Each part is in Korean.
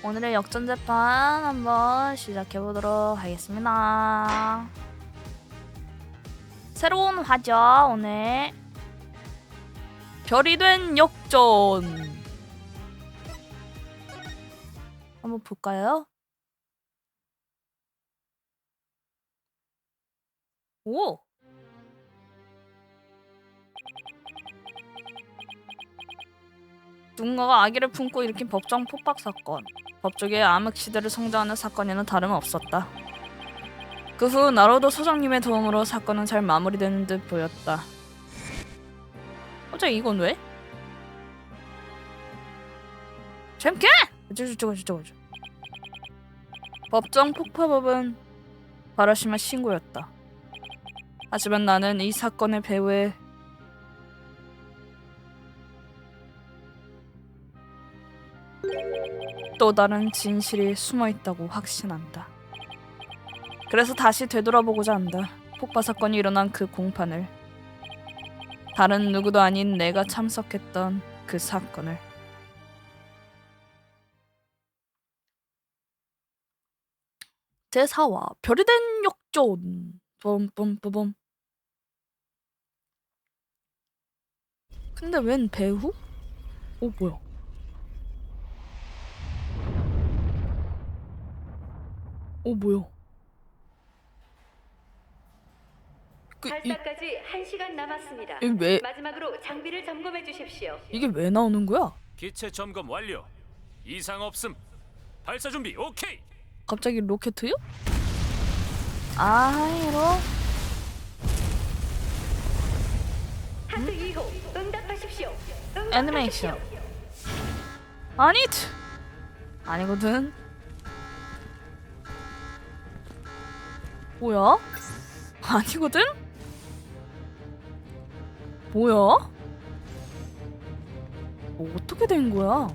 오늘의 역전재판 한번 시작해보도록 하겠습니다. 새로운 화죠. 오늘 별이 된 역전 한번 볼까요? 오! 누군가가 아기를 품고 일으킨 법정 폭박 사건. 법조계의 암흑 시대를 성장하는 사건에는 다름없었다. 그 후 나로도 소장님의 도움으로 사건은 잘 마무리되는 듯 보였다. 갑자기 이건 왜? 잼캐! 어쩌고. 법정 폭파법은 바라시마 신고였다. 하지만 나는 이 사건의 배후에 또 다른 진실이 숨어있다고 확신한다. 그래서 다시 되돌아보고자 한다. 폭파 사건이 일어난 그 공판을. 다른 누구도 아닌 내가 참석했던 그 사건을. 제4화 별이 된 역전. 뿜뿜뿜뿜. 근데 웬 배후? 뭐야? 뭐야? 발사까지 1시간 남았습니다. 왜? 마지막으로 장비를 점검해 주십시오. 이게 왜 나오는 거야? 기체 점검 완료. 이상 없음. 발사 준비 오케이. 갑자기 로켓이요? 아이로. 하트 2호 응답하십시오. 애니메이션. 아니거든. 뭐야? 아니거든? 뭐야? 어떻게 된 거야?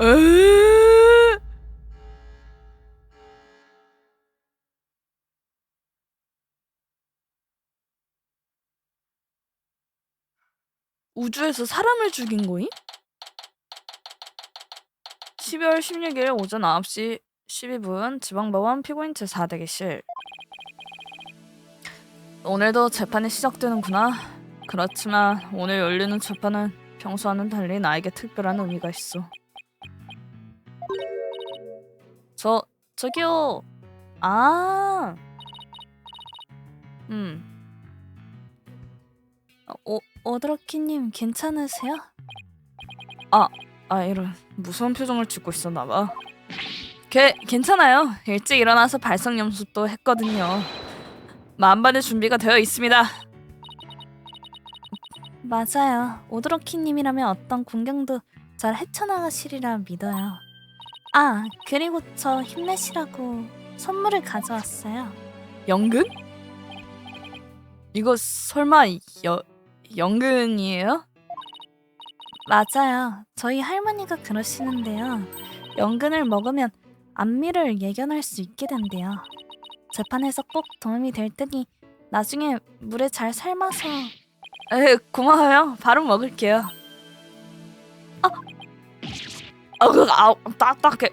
에이? 우주에서 사람을 죽인 거임? 12월 16일 오전 9시 12분 지방법원 피고인 제4대기실. 오늘도 재판이 시작되는구나. 그렇지만 오늘 열리는 재판은 평소와는 달리 나에게 특별한 의미가 있어. 저기요. 오드러키님 괜찮으세요? 이런 무서운 표정을 짓고 있었나봐. 괜찮아요. 일찍 일어나서 발성 연습도 했거든요. 만반의 준비가 되어 있습니다. 맞아요. 오드러키님이라면 어떤 군경도 잘 헤쳐나가시리라 믿어요. 그리고 저 힘내시라고 선물을 가져왔어요. 연근? 이거 설마 연근이에요? 맞아요. 저희 할머니가 그러시는데요. 연근을 먹으면 안미를 예견할 수 있게 된대요. 재판에서 꼭 도움이 될 테니 나중에 물에 잘 삶아서. 고마워요. 바로 먹을게요. 딱딱해.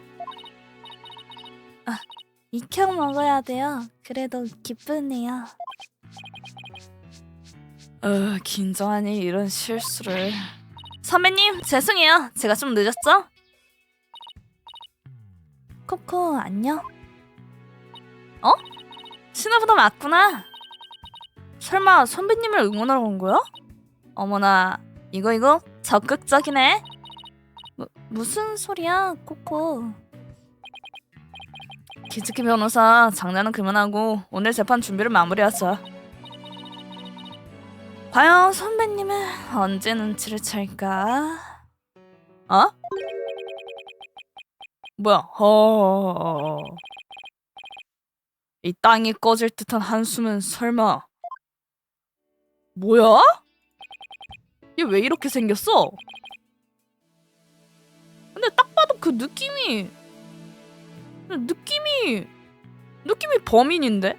익혀 먹어야 돼요. 그래도 기쁘네요. 긴장하니 이런 실수를. 선배님, 죄송해요. 제가 좀 늦었죠? 코코, 안녕? 신호보다 맞구나. 설마 선배님을 응원하러 온 거야? 어머나, 이거 적극적이네. 무슨 소리야, 코코? 기즈키 변호사, 장난은 그만하고 오늘 재판 준비를 마무리하자. 과연 선배님은 언제 눈치를 챌까? 뭐야? 이 땅이 꺼질 듯한 한숨은 설마 뭐야? 얘 왜 이렇게 생겼어? 근데 딱 봐도 그 느낌이 범인인데?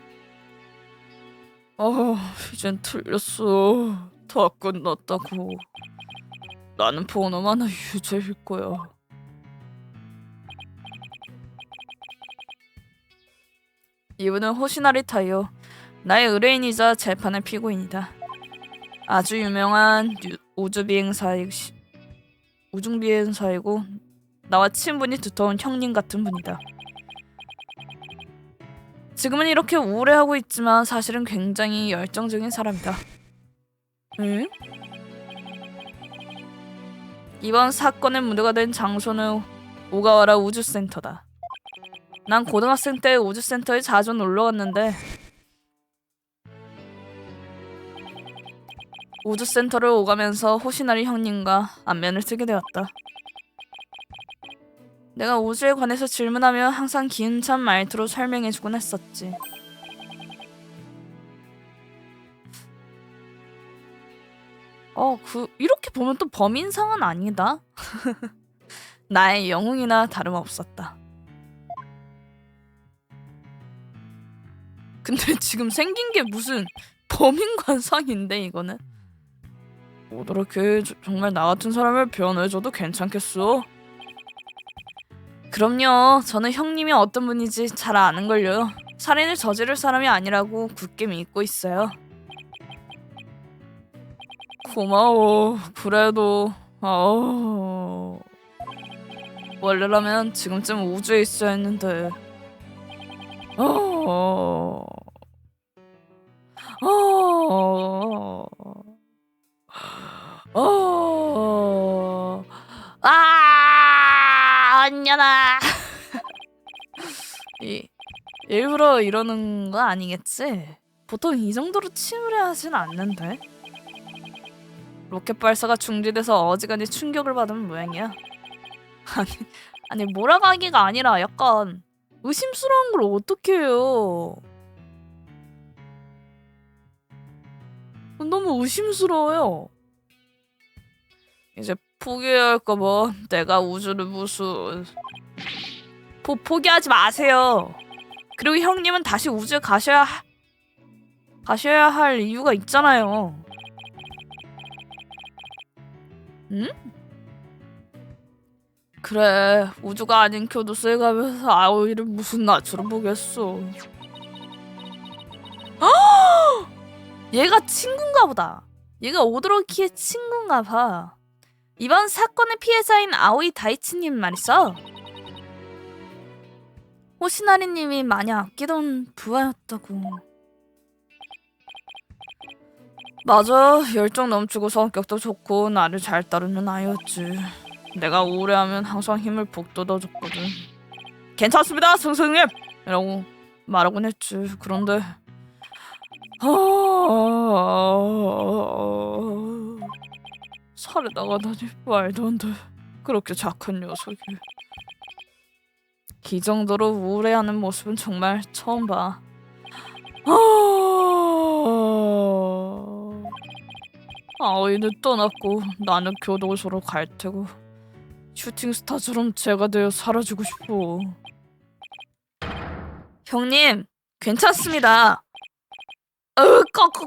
이젠 틀렸어. 다 끝났다고. 나는 번호만 유죄일 거야. 이분은 호시나리 타이오. 나의 의뢰인이자 재판의 피고인이다. 아주 유명한 우주비행사이고 나와 친분이 두터운 형님 같은 분이다. 지금은 이렇게 우울해하고 있지만 사실은 굉장히 열정적인 사람이다. 응? 이번 사건의 문제가 된 장소는 오가와라 우주센터다. 난 고등학생 때 우주센터에 자주 놀러 갔는데 우주센터를 오가면서 호시나리 형님과 안면을 쓰게 되었다. 내가 우주에 관해서 질문하면 항상 기운찬 말투로 설명해주곤 했었지. 이렇게 보면 또 범인상은 아니다. 나의 영웅이나 다름없었다. 근데 지금 생긴 게 무슨 범인관상인데 이거는? 오도렇게 정말 나 같은 사람을 변호해줘도 괜찮겠어? 그럼요. 저는 형님이 어떤 분인지 잘 아는걸요. 살인을 저지를 사람이 아니라고 굳게 믿고 있어요. 고마워. 그래도 원래라면 지금쯤 우주에 있어야 했는데 언녀나. 일부러 이러는 거 아니겠지? 보통 이 정도로 침울해하진 않는데. 로켓 발사가 중지돼서 어지간히 충격을 받은 모양이야. 아니 몰아가기가 아니라 약간 의심스러운 걸 어떻게 해요? 너무 의심스러워요. 이제 포기해야 할까봐. 내가 우주를 무슨 포기하지 마세요. 그리고 형님은 다시 우주에 가셔야 할 이유가 있잖아요. 응? 그래, 우주가 아닌 교도소에 가면서 아오이를 무슨 낯으로 보겠어. 얘가 친구인가 보다. 얘가 오도로키의 친구인가 봐. 이번 사건의 피해자인 아오이 다이치님 말이죠. 호시나리님이 많이 아끼던 부하였다고. 맞아, 열정 넘치고 성격도 좋고 나를 잘 따르는 아이였지. 내가 우울해하면 항상 힘을 북돋아줬거든. 괜찮습니다, 선생님! 이라고 말하곤 했지. 그런데 살해당하다니 말도 안 돼. 그렇게 착한 녀석이. 이 정도로 우울해하는 모습은 정말 처음 봐. 아오이는 떠났고 나는 교도소로 갈 테고 슈팅스타처럼 제가 되어 사라지고 싶어. 형님, 괜찮습니다.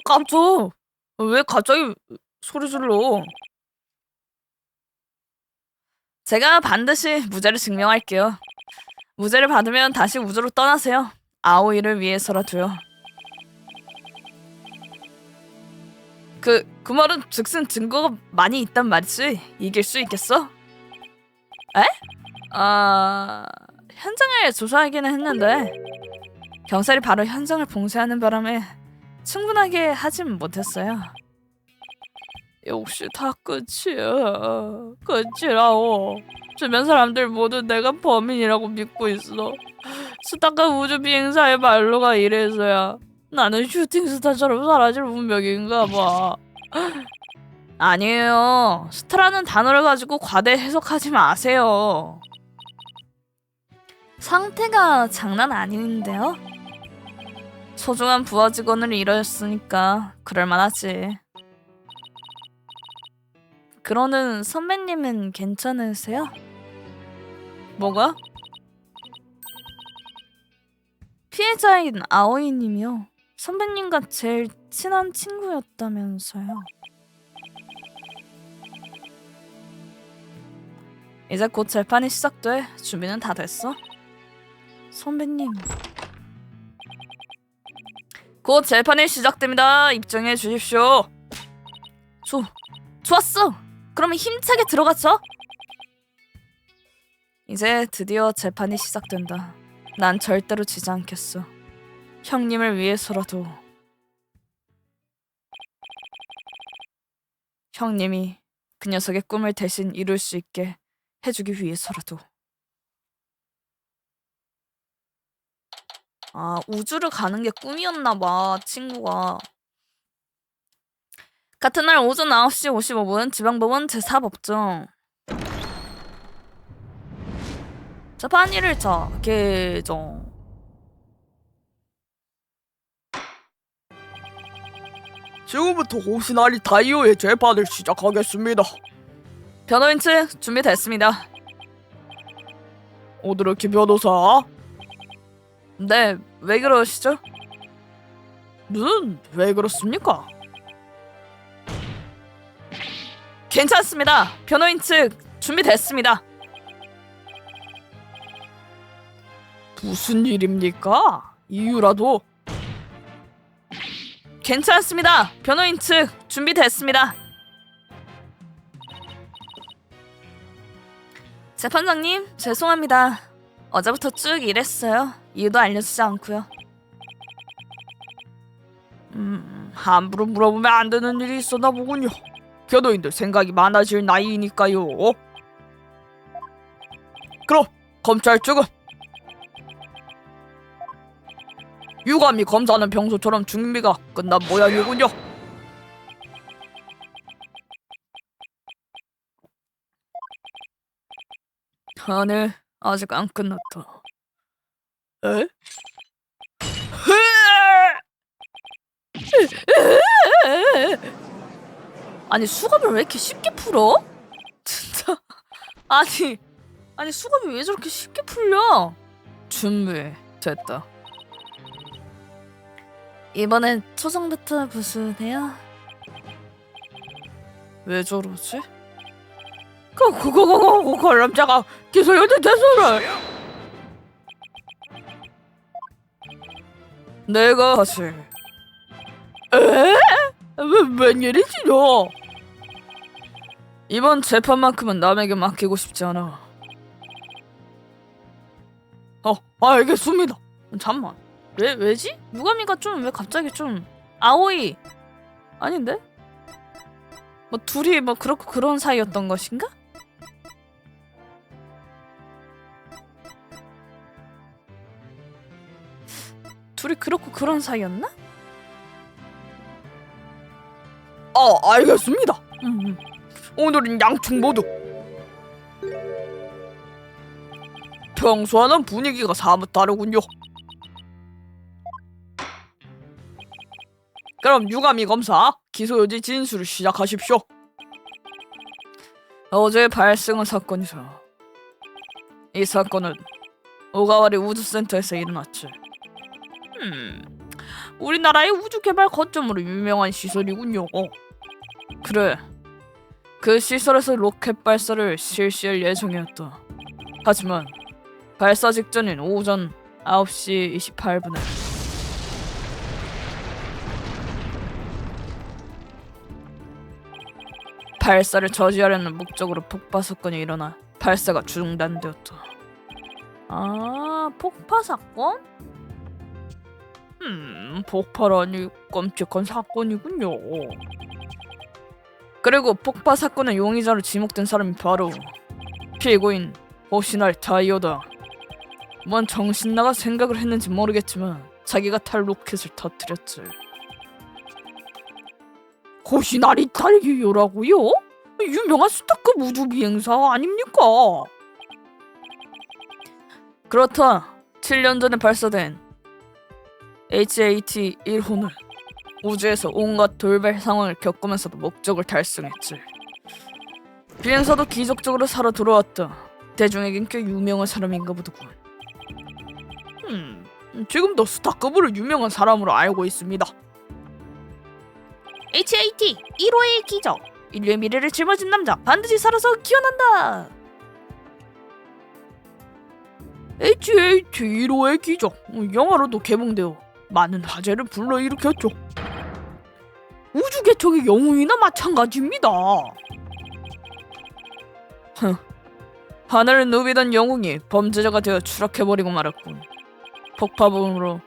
깜짝. 왜 갑자기 소리 질러? 제가 반드시 무죄를 증명할게요. 무죄를 받으면 다시 우주로 떠나세요. 아오이를 위해서라도요. 그 말은 즉슨 증거가 많이 있단 말이지. 이길 수 있겠어? 에? 현장을 조사하기는 했는데 경찰이 바로 현장을 봉쇄하는 바람에 충분하게 하진 못했어요. 역시 다 끝이야. 끝이라고. 주변 사람들 모두 내가 범인이라고 믿고 있어. 스타가 우주 비행사의 말로가 이래서야 나는 슈팅스타처럼 사라질 운명인가 봐. 아니에요. 스타라는 단어를 가지고 과대 해석하지 마세요. 상태가 장난 아닌데요? 소중한 부하 직원을 잃었으니까 그럴만하지. 그러는 선배님은 괜찮으세요? 뭐가? 피해자인 아오이님이요. 선배님과 제일 친한 친구였다면서요. 이제 곧 재판이 시작돼. 준비는 다 됐어? 선배님. 곧 재판이 시작됩니다. 입증해 주십시오. 좋았어. 그러면 힘차게 들어가죠. 이제 드디어 재판이 시작된다. 난 절대로 지지 않겠어. 형님을 위해서라도. 형님이 그 녀석의 꿈을 대신 이룰 수 있게 해주기 위해서라도. 아, 우주를 가는 게 꿈이었나봐, 친구가. 같은 날 오전 9시 55분 지방법원 제4법정. 재판 1일차 개정. 지금부터 호시나리 다이오의 재판을 시작하겠습니다. 변호인 측 준비됐습니다. 오드르키 변호사, 네, 왜 그러시죠? 왜 그렇습니까? 괜찮습니다. 변호인 측 준비됐습니다. 무슨 일입니까? 이유라도. 괜찮습니다. 변호인 측 준비됐습니다. 재판장님, 죄송합니다. 어제부터 쭉 일했어요. 이유도 알려주지 않고요. 함부로 물어보면 안 되는 일이 있었나 보군요. 변호인들 생각이 많아질 나이니까요. 그럼 검찰 측은 유감이 검사는 평소처럼 준비가 끝난 모양이군요. 아니, 아직 안 끝났다. 에? 아니, 수갑을 왜 이렇게 쉽게 풀어? 진짜. 아니 수갑이 왜 저렇게 쉽게 풀려? 준비됐다. 이번엔 초정부터 부수네요. 왜 저러지? 그 관람자가 기소연대 대소를 내가 사실 웬일이지요? 이번 재판만큼은 남에게 맡기고 싶지 않아. 알겠습니다. 잠만. 왜지? 유가미가 좀 왜 갑자기 좀 아오이 아닌데? 뭐 둘이 뭐 그렇고 그런 사이였던 것인가? 둘이 그렇고 그런 사이였나? 알겠습니다. 오늘은 양측 모두 평소와는 분위기가 사뭇 다르군요. 그럼 유가미 검사 기소유지 진술을 시작하십시오. 어제 발생한 사건이다. 이 사건은 오가와리 우주센터에서 일어났지. 우리나라의 우주개발 거점으로 유명한 시설이군요. 그래. 그 시설에서 로켓 발사를 실시할 예정이었다. 하지만 발사 직전인 오전 9시 28분에 발사를 저지하려는 목적으로 폭파 사건이 일어나 발사가 중단되었다. 아, 폭파 사건? 폭발하니 끔찍한 사건이군요. 그리고 폭파 사건의 용의자로 지목된 사람이 바로 피고인 호시나리 타이오다. 뭔 정신 나가 생각을 했는지 모르겠지만 자기가 탈 로켓을 터뜨렸지. 호시나리 타이오라고요? 유명한 스타급 우주 비행사 아닙니까? 그렇다. 7년 전에 발사된 HAT 1호는 우주에서 온갖 돌발 상황을 겪으면서도 목적을 달성했지. 비행사도 기적적으로 살아 돌아왔다. 대중에겐 꽤 유명한 사람인가 보더군. 지금도 스타급으로 유명한 사람으로 알고 있습니다. HAT 1호의 기적. 인류의 미래를 짊어진 남자 반드시 살아서 기원한다. HH1호의 기적 영화로도 개봉되어 많은 화제를 불러일으켰죠. 우주 개척의 영웅이나 마찬가지입니다. 하늘을 누비던 영웅이 범죄자가 되어 추락해버리고 말았군. 폭파범으로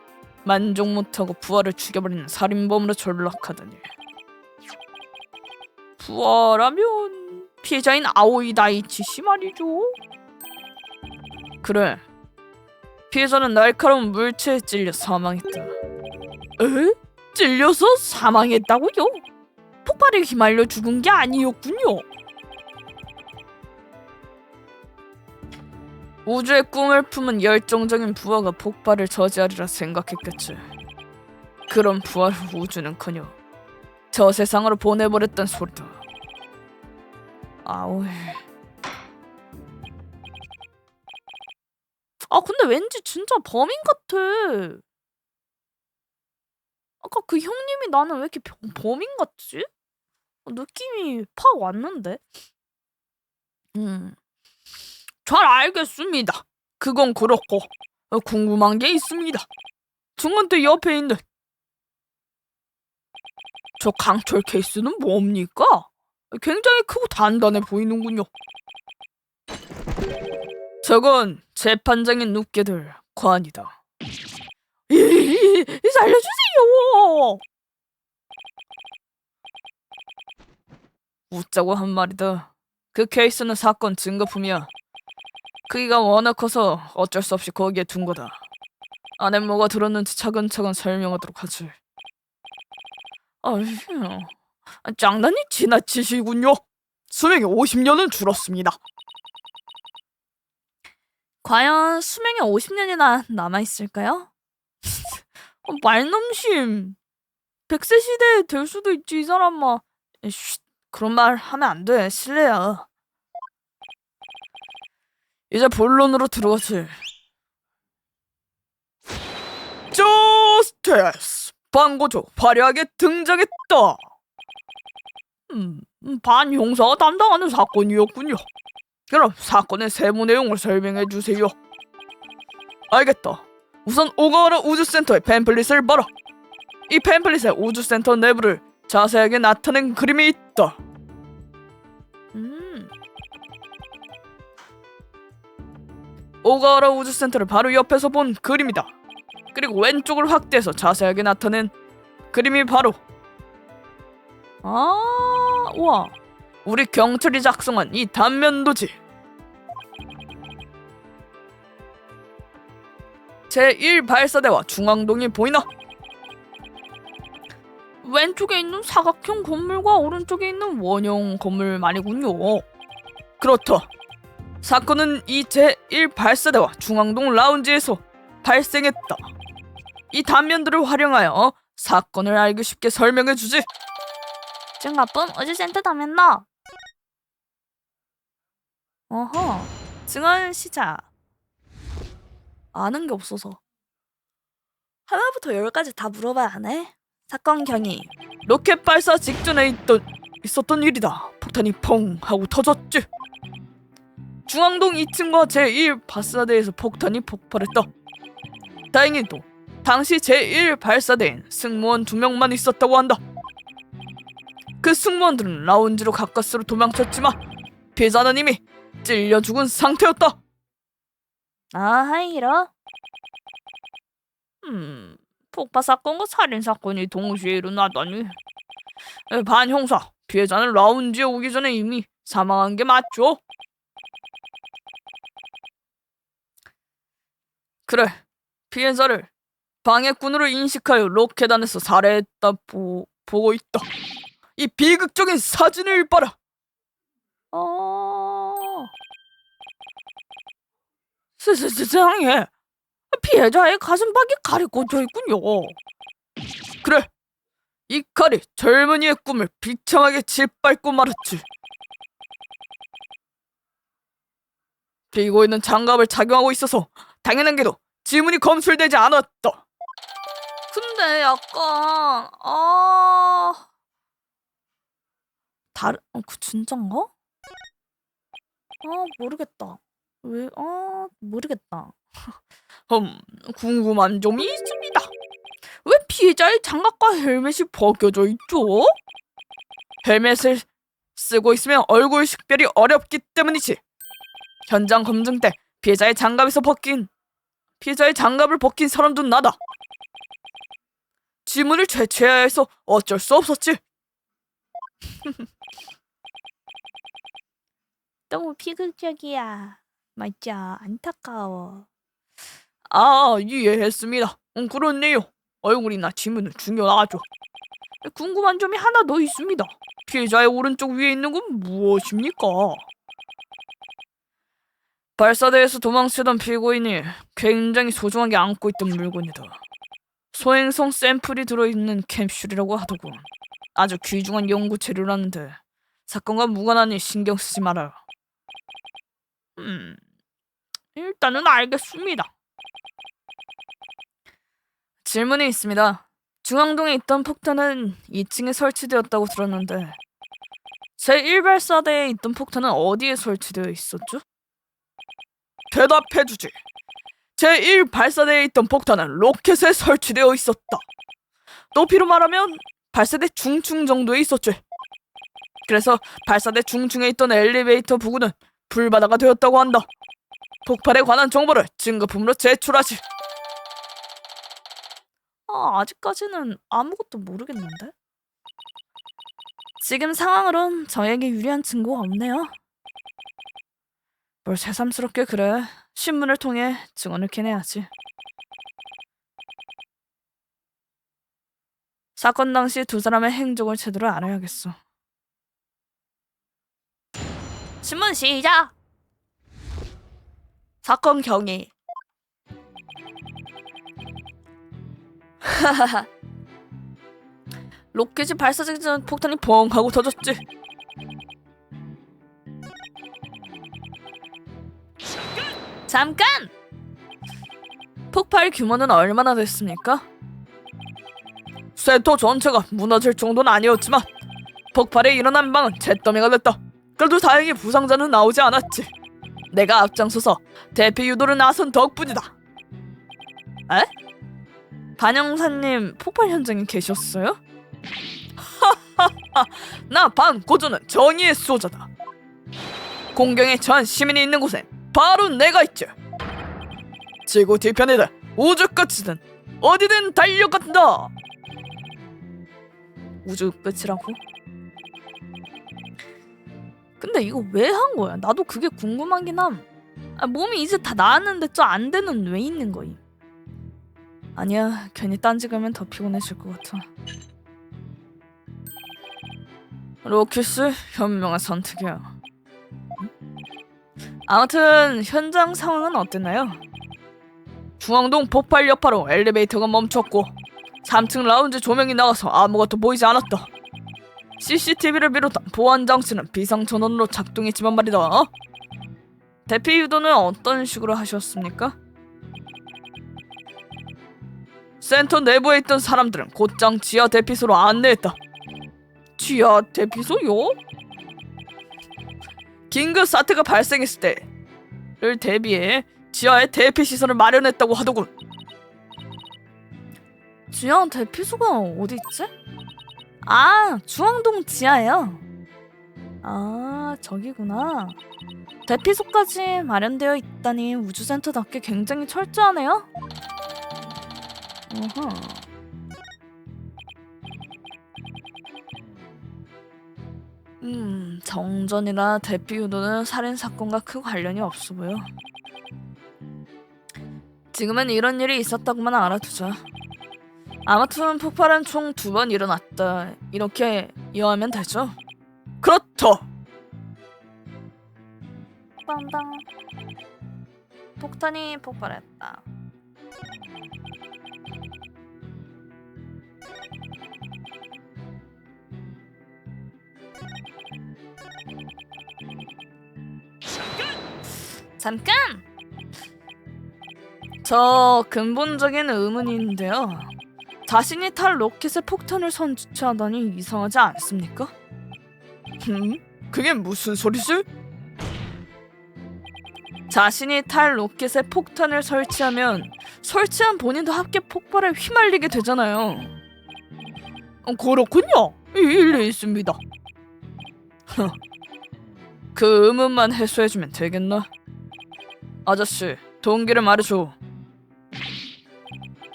만족 못하고 부하를 죽여버리는 살인범으로 전락하다니. 부하라면 피해자인 아오이 다이치 씨 말이죠. 그래. 피해자는 날카로운 물체에 찔려 사망했다. 에? 찔려서 사망했다고요? 폭발에 휘말려 죽은 게 아니었군요. 우주의 꿈을 품은 열정적인 부하가 폭발을 저지하리라 생각했겠지. 그런 부하를 우주는커녕 저 세상으로 보내버렸단 소리다. 아오이. 아 근데 왠지 진짜 범인 같아. 아까 그 형님이 나는 왜 이렇게 범인 같지? 느낌이 팍 왔는데. 잘 알겠습니다. 그건 그렇고 궁금한 게 있습니다. 중간대 옆에 있는 저 강철 케이스는 뭡니까? 굉장히 크고 단단해 보이는군요. 저건 재판장에 눕게 될 관이다. 살려주세요! 웃자고 한 말이다. 그 케이스는 사건 증거품이야. 크기가 워낙 커서 어쩔 수 없이 거기에 둔 거다. 안에 뭐가 들었는지 차근차근 설명하도록 하지. 아휴, 장난이 지나치시군요. 수명이 50년은 줄었습니다. 과연 수명이 50년이나 남아있을까요? 말넘심. 100세 시대에 될 수도 있지 이 사람아. 쉿, 그런 말 하면 안 돼. 실례야. 이제 본론으로 들어가지. 저스티스! 방고조 화려하게 등장했다. 반 형사가 담당하는 사건이었군요. 그럼 사건의 세부 내용을 설명해 주세요. 알겠다. 우선 오가와라 우주센터의 팸플릿을 봐라. 이 팸플릿에 우주센터 내부를 자세하게 나타낸 그림이 있다. 오가와라 우주센터를 바로 옆에서 본 그림이다. 그리고 왼쪽을 확대해서 자세하게 나타낸 그림이 바로 우와. 우리 경찰이 작성한 이 단면도지. 제1발사대와 중앙동이 보이나? 왼쪽에 있는 사각형 건물과 오른쪽에 있는 원형 건물만이군요. 그렇다. 사건은 이 제1발사대와 중앙동 라운지에서 발생했다. 이 단면들을 활용하여 사건을 알기 쉽게 설명해주지. 증거품 우주센터 단면도. 어허. 증언 시작. 아는 게 없어서 하나부터 10까지 다 물어봐야 하네. 사건 경위. 로켓 발사 직전에 있었던 일이다. 폭탄이 펑 하고 터졌지. 중앙동 2층과 제1발사대에서 폭탄이 폭발했다. 다행히도 당시 제1발사대엔 승무원 2명만 있었다고 한다. 그 승무원들은 라운지로 가까스로 도망쳤지만 피해자는 이미 찔려 죽은 상태였다. 하이로. 폭파 사건과 살인 사건이 동시에 일어나다니. 반 형사, 피해자는 라운지에 오기 전에 이미 사망한 게 맞죠? 그래, 피해자를 방해꾼으로 인식하여 로켓 안에서 살해했다 보고 있다. 이 비극적인 사진을 봐라. 세상에, 피해자의 가슴팍이 칼이 꽂혀 있군요. 그래, 이 칼이 젊은이의 꿈을 비참하게 짓밟고 말았지. 피고인은 장갑을 착용하고 있어서 당연한 게도 지문이 검출되지 않았다. 근데 약간 그 진짠가? 모르겠다. 왜? 모르겠다. 궁금한 점이 있습니다. 왜 피해자의 장갑과 헬멧이 벗겨져 있죠? 헬멧을 쓰고 있으면 얼굴 식별이 어렵기 때문이지. 현장 검증 때 피해자의 장갑을 벗긴 사람도 나다. 지문을 채취해야 해서 어쩔 수 없었지. 너무 비극적이야. 맞아. 안타까워. 이해했습니다. 그렇네요. 얼굴이나 지문은 중요하죠. 궁금한 점이 하나 더 있습니다. 피해자의 오른쪽 위에 있는 건 무엇입니까? 발사대에서 도망치던 피고인이 굉장히 소중하게 안고 있던 물건이다. 소행성 샘플이 들어있는 캡슐이라고 하더군. 아주 귀중한 연구 재료라는데 사건과 무관하니 신경 쓰지 말아요. 일단은 알겠습니다. 질문이 있습니다. 중앙동에 있던 폭탄은 2층에 설치되었다고 들었는데 제1발사대에 있던 폭탄은 어디에 설치되어 있었죠? 대답해주지. 제1발사대에 있던 폭탄은 로켓에 설치되어 있었다. 높이로 말하면 발사대 중층 정도에 있었지. 그래서 발사대 중층에 있던 엘리베이터 부근은 불바다가 되었다고 한다. 폭발에 관한 정보를 증거품으로 제출하지. 아직까지는 아무것도 모르겠는데? 지금 상황으론 저에게 유리한 증거가 없네요. 뭘 새삼스럽게 그래. 신문을 통해 증언을 캐내야지. 사건 당시 두 사람의 행적을 제대로 알아야겠어. 신문 시작! 사건 경위. 로켓이 발사되기 전 폭탄이 뻥 하고 터졌지. 잠깐! 폭발 규모는 얼마나 됐습니까? 센터 전체가 무너질 정도는 아니었지만 폭발이 일어난 방은 잿더미가 됐다. 그래도 다행히 부상자는 나오지 않았지. 내가 앞장서서 대피 유도를 나선 덕분이다. 에? 반영사님 폭발 현장에 계셨어요? 나 반고조는 정의의 수호자다. 공경에 처한 시민이 있는 곳에 바로 내가 있지. 지구 뒤편이든 우주 끝이든 어디든 달려간다. 우주 끝이라고? 근데 이거 왜 한 거야? 나도 그게 궁금하긴 함. 몸이 이제 다 나았는데 저 안대는 왜 있는 거임? 아니야, 괜히 딴지 가면 더 피곤해질 것 같아. 로키스 현명한 선택이야. 아무튼 현장 상황은 어땠나요? 중앙동 폭발 여파로 엘리베이터가 멈췄고 3층 라운지 조명이 나가서 아무것도 보이지 않았다. CCTV를 비롯한 보안 장치는 비상전원으로 작동했지만 말이다. 대피 유도는 어떤 식으로 하셨습니까? 센터 내부에 있던 사람들은 곧장 지하 대피소로 안내했다. 지하 대피소요? 긴급 사태가 발생했을 때를 대비해 지하에 대피 시설을 마련했다고 하더군. 지하 대피소가 어디 있지? 중앙동 지하예요. 저기구나. 대피소까지 마련되어 있다니 우주센터답게 굉장히 철저하네요. 어허. 정전이나 대피 유도는 살인 사건과 큰 관련이 없어 보여. 지금은 이런 일이 있었다고만 알아두자. 아무튼 폭발은 총 2번 일어났다. 이렇게 이해하면 되죠? 그렇다. 빵당. 폭탄이 폭발했다. 잠깐! 저 근본적인 의문이 있는데요. 자신이 탈 로켓에 폭탄을 선주체하다니 이상하지 않습니까? 그게 무슨 소리지? 자신이 탈 로켓에 폭탄을 설치하면 설치한 본인도 함께 폭발에 휘말리게 되잖아요. 그렇군요. 일리 있습니다. 그 의문만 해소해주면 되겠나? 아저씨, 동기를 말해줘.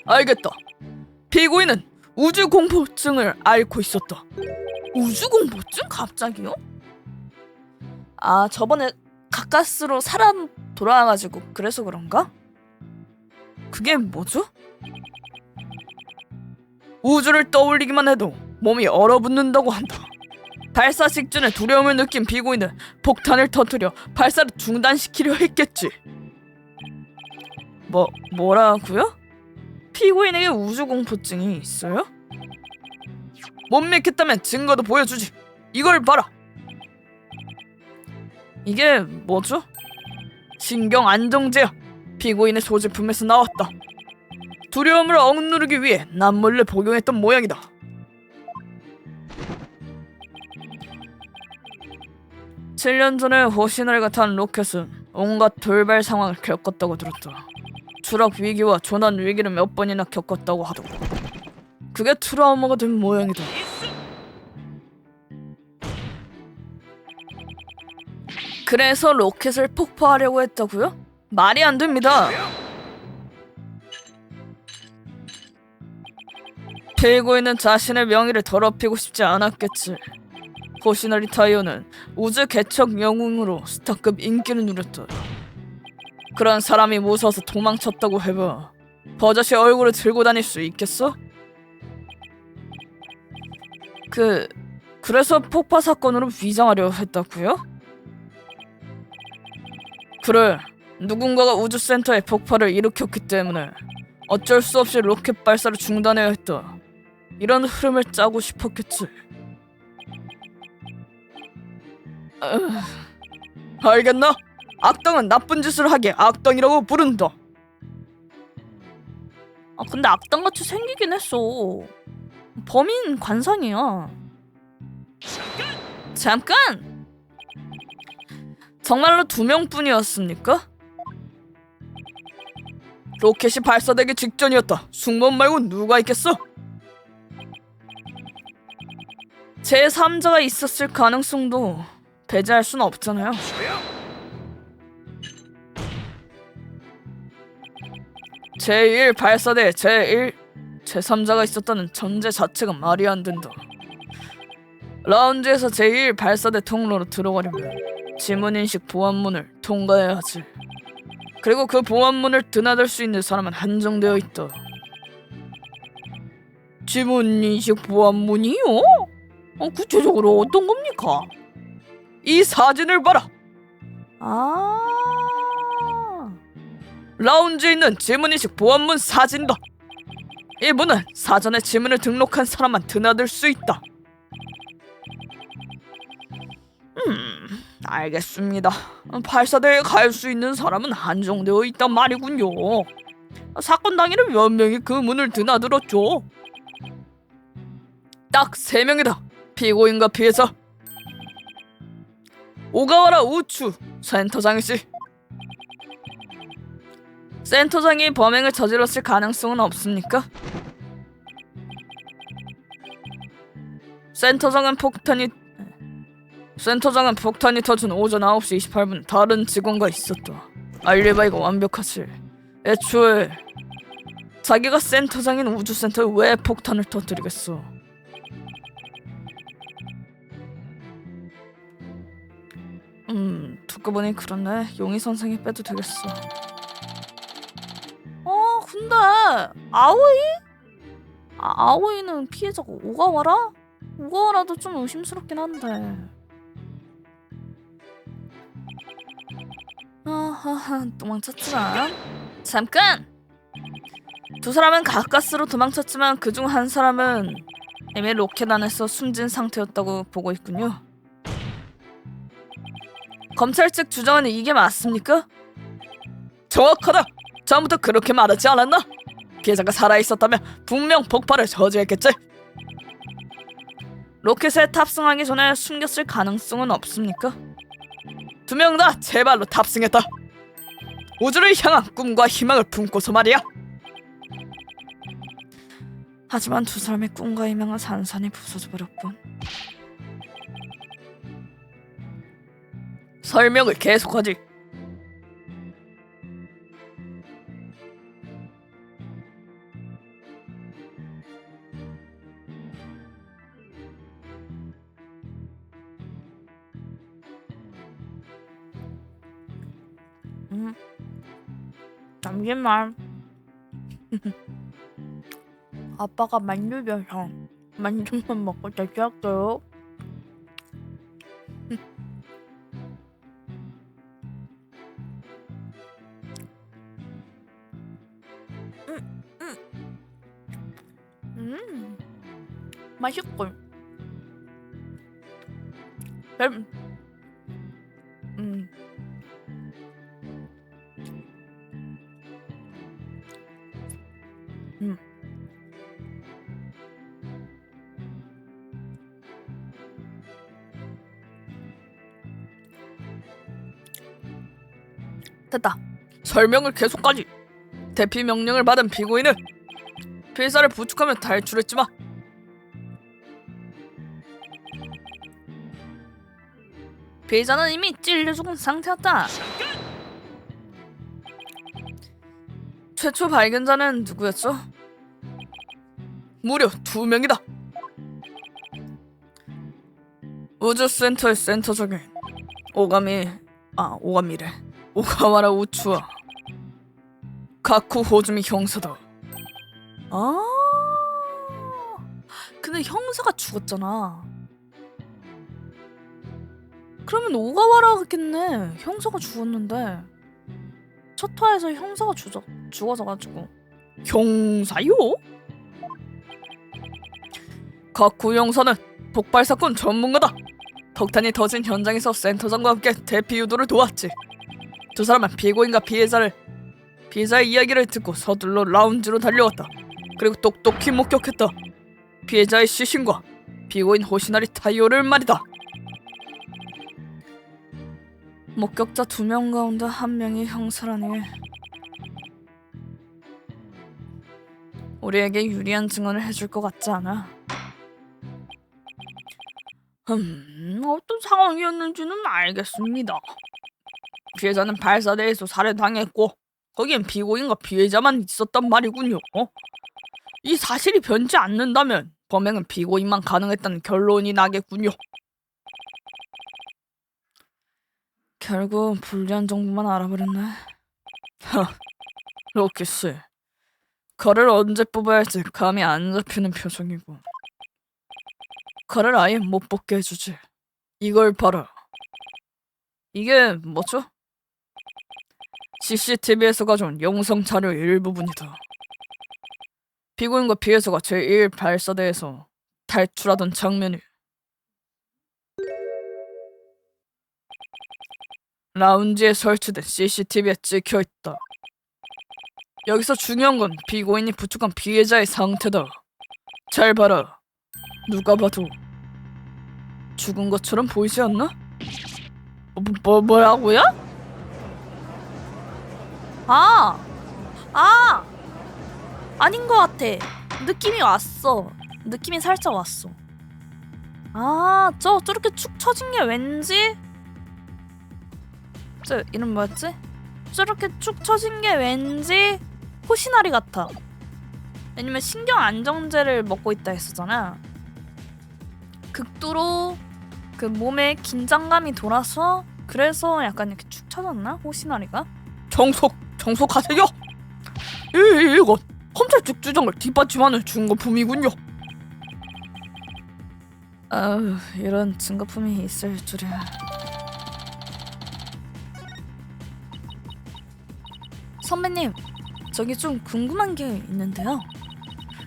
알겠다. 피고인은 우주공포증을 앓고 있었다. 우주공포증? 갑자기요? 아, 저번에 가까스로 사람 돌아와가지고 그래서 그런가? 그게 뭐죠? 우주를 떠올리기만 해도 몸이 얼어붙는다고 한다. 발사 직전에 두려움을 느낀 피고인은 폭탄을 터뜨려 발사를 중단시키려 했겠지. 뭐라고요? 피고인에게 우주공포증이 있어요? 못 믿겠다면 증거도 보여주지. 이걸 봐라. 이게 뭐죠? 신경 안정제야. 피고인의 소지품에서 나왔다. 두려움을 억누르기 위해 남몰래 복용했던 모양이다. (7년) 전에 호시나리가 탄 로켓은 온갖 돌발 상황을 겪었다고 들었다. 추락 위기와 조난 위기를 몇 번이나 겪었다고 하더고 그게 트라우마가 된 모양이다. 그래서 로켓을 폭파하려고 했다고요? 말이 안 됩니다. 피고인은 자신의 명예를 더럽히고 싶지 않았겠지. 호시나리 타이어는 우주 개척 영웅으로 스타급 인기를 누렸다. 그런 사람이 무서워서 도망쳤다고 해봐. 버젓이 얼굴을 들고 다닐 수 있겠어? 그래서 폭파 사건으로 위장하려 했다고요? 그래, 누군가가 우주센터에 폭발을 일으켰기 때문에 어쩔 수 없이 로켓 발사를 중단해야 했다. 이런 흐름을 짜고 싶었겠지. 알겠나? 악당은 나쁜 짓을 하기에 악당이라고 부른다. 아, 근데 악당같이 생기긴 했어. 범인 관상이야. 잠깐! 정말로 2명뿐이었습니까? 로켓이 발사되기 직전이었다. 승무원 말고 누가 있겠어? 제3자가 있었을 가능성도 배제할 수는 없잖아요. 제1 발사대 제3자가 있었다는 전제 자체가 말이 안 된다. 라운지에서 제1 발사대 통로로 들어가려면 지문인식 보안문을 통과해야 하지. 그리고 그 보안문을 드나들 수 있는 사람은 한정되어 있다. 지문인식 보안문이요? 구체적으로 어떤 겁니까? 이 사진을 봐라. 라운지에 있는 지문인식 보안문 사진이다. 이 문은 사전에 지문을 등록한 사람만 드나들 수 있다. 알겠습니다. 발사대에 갈 수 있는 사람은 한정되어 있단 말이군요. 사건 당일에 몇 명이 그 문을 드나들었죠? 딱 3명이다. 피고인과 피해자. 오가와라 우추 센터장이지. 센터장이 범행을 저질렀을 가능성은 없습니까? 센터장은 폭탄이 터진 오전 9시 28분 다른 직원과 있었다. 알리바이가 완벽하지. 애초에 자기가 센터장인 우주센터에 왜 폭탄을 터뜨리겠어. 듣고 보니 그렇네. 용의 선생이 빼도 되겠어. 근데 아오이는 피해자가 오가와라? 오가와라도 좀 의심스럽긴 한데. 도망쳤지만 잠깐! 두 사람은 가까스로 도망쳤지만 그중 한 사람은 이미 로켓 안에서 숨진 상태였다고 보고 있군요. 검찰 측 주장은 이게 맞습니까? 정확하다! 처음부터 그렇게 말하지 않았나? 피해자가 살아있었다면 분명 폭발을 저지했겠지? 로켓에 탑승하기 전에 숨겼을 가능성은 없습니까? 2명 다 제 발로 탑승했다. 우주를 향한 꿈과 희망을 품고서 말이야. 하지만 두 사람의 꿈과 희망은 산산이 부서져 버렸군. 설명을 계속하지. 잠시만. 아빠가 만두 줘서 만두만 먹고 다시 할게요. 맛있군. 됐다. 설명을 계속하지. 대피 명령을 받은 피고인은 피해자를 부축하며 탈출했지만 피해자는 이미 찔려 죽은 상태였다. 최초 발견자는 누구였죠? 무려 2명이다. 우주센터의 센터적인 오가와라 우추와 가쿠 호즈미 형사다. 아, 근데 형사가 죽었잖아. 그러면 오가와라겠네. 형사가 죽었는데 첫 화에서 형사가 죽어서가지고 형사요? 가쿠 형사는 폭발 사건 전문가다. 폭탄이 터진 현장에서 센터장과 함께 대피 유도를 도왔지. 두 사람은 피고인과 피해자의 이야기를 듣고 서둘러 라운지로 달려갔다. 그리고 똑똑히 목격했다. 피해자의 시신과 피고인 호시나리 타이오를 말이다. 목격자 2명 가운데 1명이 형사라니. 우리에게 유리한 증언을 해줄 것 같지 않아? 어떤 상황이었는지는 알겠습니다. 피해자는 발사대에서 살해당했고 거기엔 피고인과 피해자만 있었단 말이군요. 이 사실이 변치 않는다면 범행은 피고인만 가능했다는 결론이 나겠군요. 결국 불리한 정보만 알아버렸네. 로키씨, 칼을 언제 뽑아야 할지 감이 안 잡히는 표정이고. 칼을 아예 못 뽑게 해주지. 이걸 봐라. 이게 뭐죠? CCTV에서 가져온 영상 자료 일부분이다. 피고인과 피해자가 제1 발사대에서 탈출하던 장면이 라운지에 설치된 CCTV에 찍혀있다. 여기서 중요한 건 피고인이 부축한 피해자의 상태다. 잘 봐라. 누가 봐도 죽은 것처럼 보이지 않나? 뭐라고요? 아닌 것 같아. 느낌이 왔어. 느낌이 살짝 왔어. 저렇게 축 처진 게 왠지 저 이름 뭐였지? 저렇게 축 처진 게 왠지 호시나리 같아. 왜냐면 신경 안정제를 먹고 있다 했었잖아. 극도로 그 몸에 긴장감이 돌아서 그래서 약간 이렇게 축 처졌나? 호시나리가? 정속하세요! 이건 검찰측 주장을 뒷받침하는 증거품이군요. 이런 증거품이 있을 줄이야. 선배님, 저기 좀 궁금한 게 있는데요.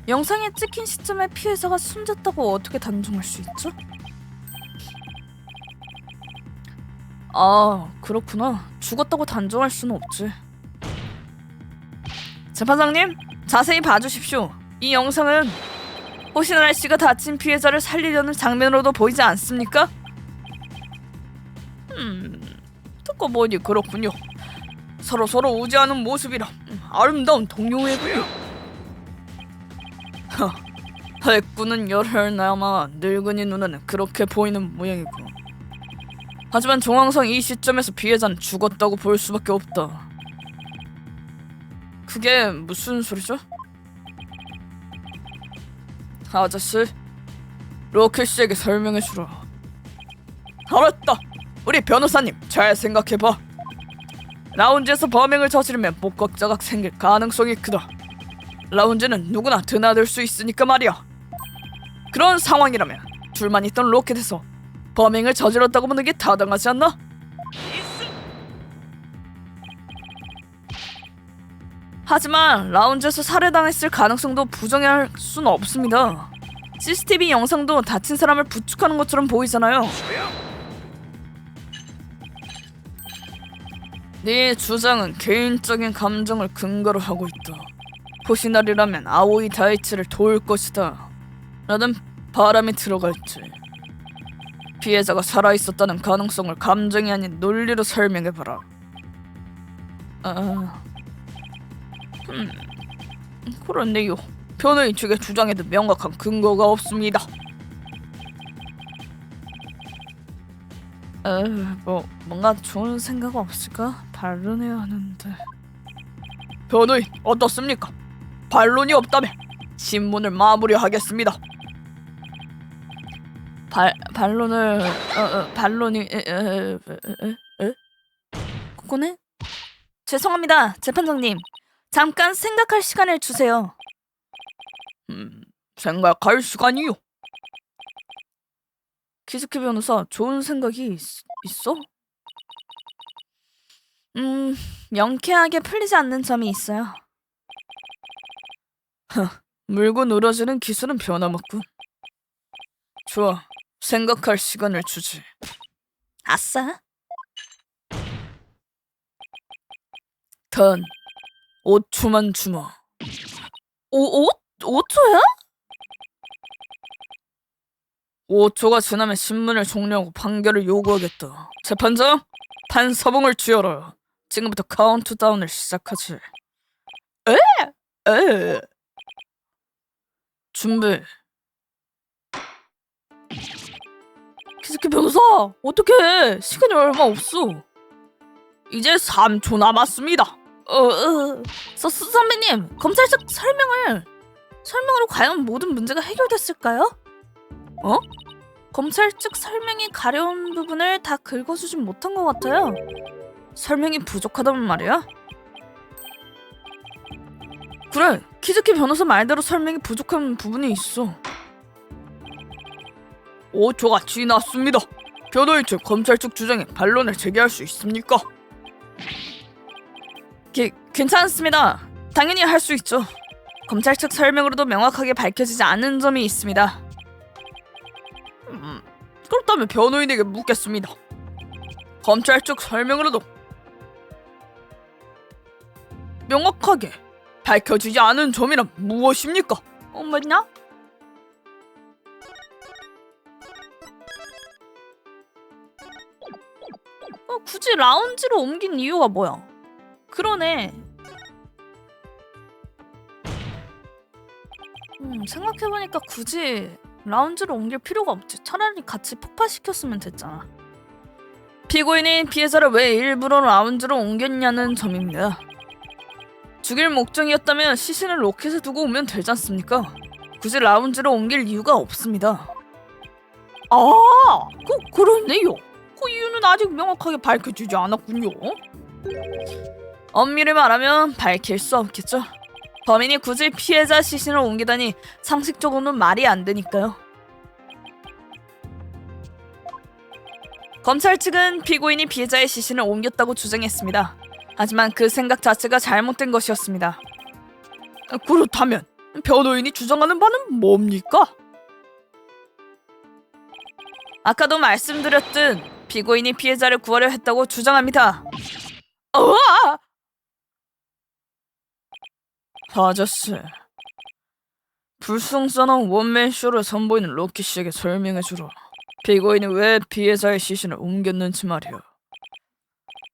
영상에 찍힌 시점에 피해자가 숨졌다고 어떻게 단정할 수 있죠? 그렇구나. 죽었다고 단정할 수는 없지. 재판장님, 자세히 봐주십시오. 이 영상은 호시나리 씨가 다친 피해자를 살리려는 장면으로도 보이지 않습니까? 듣고 보니 그렇군요. 서로 우지하는 모습이라 아름다운 동료애군요. 핵군은 열혈나마 늙은이 눈에는 그렇게 보이는 모양이고, 하지만 정황상 이 시점에서 피해자는 죽었다고 볼 수밖에 없다. 그게 무슨 소리죠? 아저씨, 로켓 씨에게 설명해주라. 알았다. 우리 변호사님, 잘 생각해봐. 라운지에서 범행을 저지르면 목격자가 생길 가능성이 크다. 라운지는 누구나 드나들 수 있으니까 말이야. 그런 상황이라면 둘만 있던 로켓에서 범행을 저질렀다고 보는 게 타당하지 않나? 하지만 라운지에서 살해당했을 가능성도 부정할 수는 없습니다. CCTV 영상도 다친 사람을 부축하는 것처럼 보이잖아요. 네 주장은 개인적인 감정을 근거로 하고 있다. 호시나리라면 아오이 다이치를 도울 것이다 라는 바람이 들어갈지, 피해자가 살아있었다는 가능성을 감정이 아닌 논리로 설명해봐라. 그런데요, 변호인 측의 주장에도 명확한 근거가 없습니다. 뭔가 좋은 생각 없을까? 반론해야 하는데. 변호인 어떻습니까? 반론이 없다면 신문을 마무리하겠습니다. 반론이 그거네? 죄송합니다, 재판장님. 잠깐 생각할 시간을 주세요. 생각할 시간이요? 키즈키 변호사, 좋은 생각이 있어? 명쾌하게 풀리지 않는 점이 있어요. 물고 늘어지는 기술은 변함없군. 좋아, 생각할 시간을 주지. 아싸. 단 5초만 주마. 5초야? 5초가 지나면 신문을 종료하고 판결을 요구하겠다. 재판장, 판서봉을 쥐어라. 지금부터 카운트다운을 시작하지. 에. 준비. 키즈키 변호사, 어떡해. 시간이 얼마 없어. 이제 3초 남았습니다. 선배님, 검찰 측 설명으로 과연 모든 문제가 해결됐을까요? 검찰 측 설명이 가려운 부분을 다 긁어주진 못한 것 같아요. 설명이 부족하다면 말이야? 그래, 키즈키 변호사 말대로 설명이 부족한 부분이 있어. 5초가 지났습니다. 변호인 측, 검찰 측 주장에 반론을 제기할 수 있습니까? 괜찮습니다. 당연히 할 수 있죠. 검찰 측 설명으로도 명확하게 밝혀지지 않은 점이 있습니다. 그렇다면 변호인에게 묻겠습니다. 검찰 측 설명으로도 명확하게 밝혀지지 않은 점이란 무엇입니까? 뭐냐? 굳이 라운지로 옮긴 이유가 뭐야? 그러네. 생각해보니까 굳이 라운지로 옮길 필요가 없지. 차라리 같이 폭파시켰으면 됐잖아. 피고인이 피해자를 왜 일부러 라운지로 옮겼냐는 점입니다. 죽일 목적이었다면 시신을 로켓에 두고 오면 되지 않습니까? 굳이 라운지로 옮길 이유가 없습니다. 그러네요. 그 이유는 아직 명확하게 밝혀지지 않았군요. 엄밀히 말하면 밝힐 수 없겠죠. 범인이 굳이 피해자 시신을 옮기다니 상식적으로는 말이 안 되니까요. 검찰 측은 피고인이 피해자의 시신을 옮겼다고 주장했습니다. 하지만 그 생각 자체가 잘못된 것이었습니다. 그렇다면 변호인이 주장하는 바는 뭡니까? 아까도 말씀드렸듯 피고인이 피해자를 구하려 했다고 주장합니다. 아저씨, 불성선한 원맨쇼를 선보이는 로키 씨에게 설명해주라. 피고인이 왜 피해자의 시신을 옮겼는지 말이야.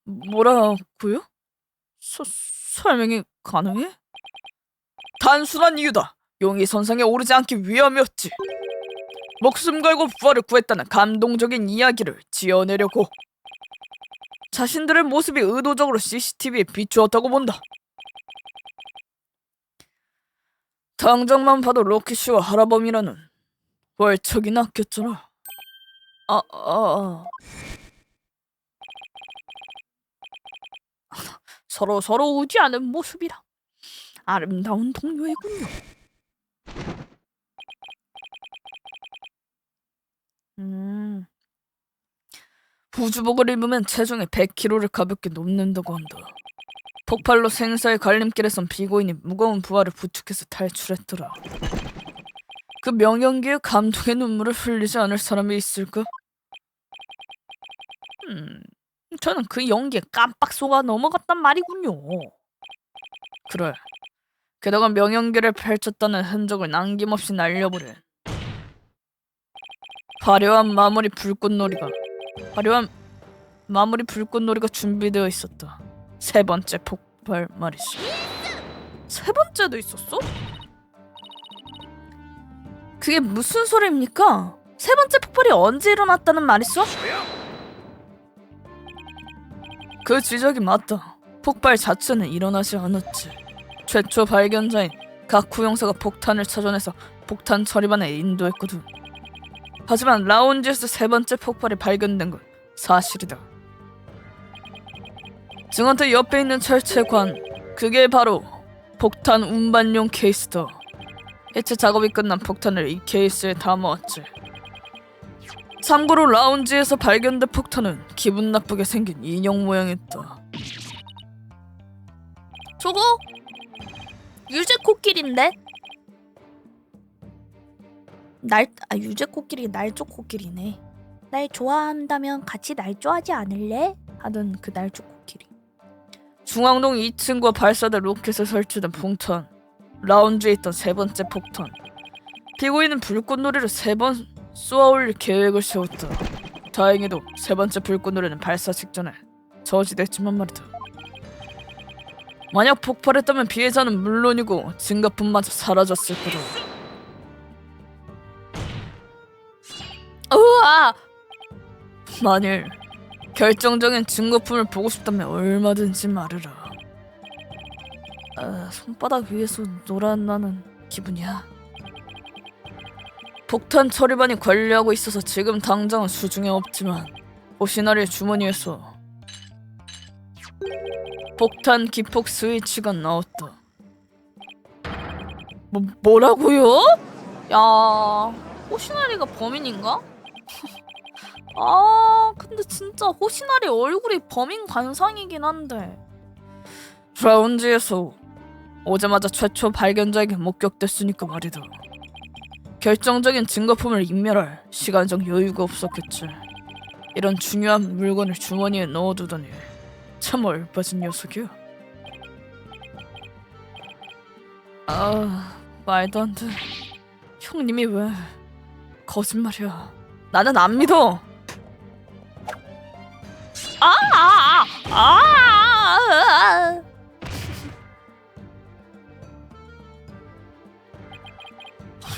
뭐라고요? 설명이 가능해? 단순한 이유다. 용이 선상에 오르지 않기 위함이었지. 목숨 걸고 부활을 구했다는 감동적인 이야기를 지어내려고. 자신들의 모습이 의도적으로 CCTV에 비추었다고 본다. 당장만 봐도 로키 씨와 하라범이라는 월척이 낚였잖아. 서로 오지 않은 모습이라 아름다운 동료이군요. 부주복을 입으면 체중이 100kg를 가볍게 높는다고 한다. 폭발로 생사의 갈림길에선 피고인이 무거운 부하를 부축해서 탈출했더라. 그 명연기에 감동의 눈물을 흘리지 않을 사람이 있을까? 저는 그 연기에 깜빡 속아 넘어갔단 말이군요. 그래. 게다가 명연기를 펼쳤다는 흔적을 남김없이 날려버린 화려한 마무리 불꽃놀이가 준비되어 있었다. 세 번째 폭발 말이지. 세 번째도 있었어? 그게 무슨 소리입니까? 세 번째 폭발이 언제 일어났다는 말이죠? 그 지적이 맞다. 폭발 자체는 일어나지 않았지. 최초 발견자인 가쿠 형사가 폭탄을 찾아내서 폭탄 처리반에 인도했거든. 하지만 라운지에서 세 번째 폭발이 발견된 건 사실이다. 증언대 옆에 있는 철제관, 그게 바로 폭탄 운반용 케이스다. 해체 작업이 끝난 폭탄을 이 케이스에 담아왔지. 참고로 라운지에서 발견된 폭탄은 기분 나쁘게 생긴 인형 모양이었다. 저거 유재 코끼리인데? 유재 코끼리 날조 코끼리네. 날 좋아한다면 같이 날 좋아하지 않을래? 하던 그 날조 코끼리. 중앙동 2층과 발사대 로켓에 설치된 폭탄, 라운지에 있던 세 번째 폭탄. 피고인은 불꽃놀이를 3번 쏘아올릴 계획을 세웠다. 다행히도 세 번째 불꽃놀이는 발사 직전에 저지됐지만 말이다. 만약 폭발했다면 피해자는 물론이고 증거품마저 사라졌을 거다. 우와! 만일 결정적인 증거품을 보고 싶다면 얼마든지 말해라. 손바닥 위에서 놀아나는 기분이야. 폭탄 처리반이 관리하고 있어서 지금 당장은 수중에 없지만 호시나리의 주머니에서 폭탄 기폭 스위치가 나왔다. 뭐라고요? 야, 호시나리가 범인인가? 근데 진짜 호시나리 얼굴이 범인 관상이긴 한데. 라운지에서 오자마자 최초 발견자에게 목격됐으니까 말이다. 결정적인 증거품을 인멸할 시간적 여유가 없었겠지. 이런 중요한 물건을 주머니에 넣어두다니 참 얼빠진 녀석이야. 말도 안 돼. 형님이 왜 거짓말이야. 나는 안 믿어.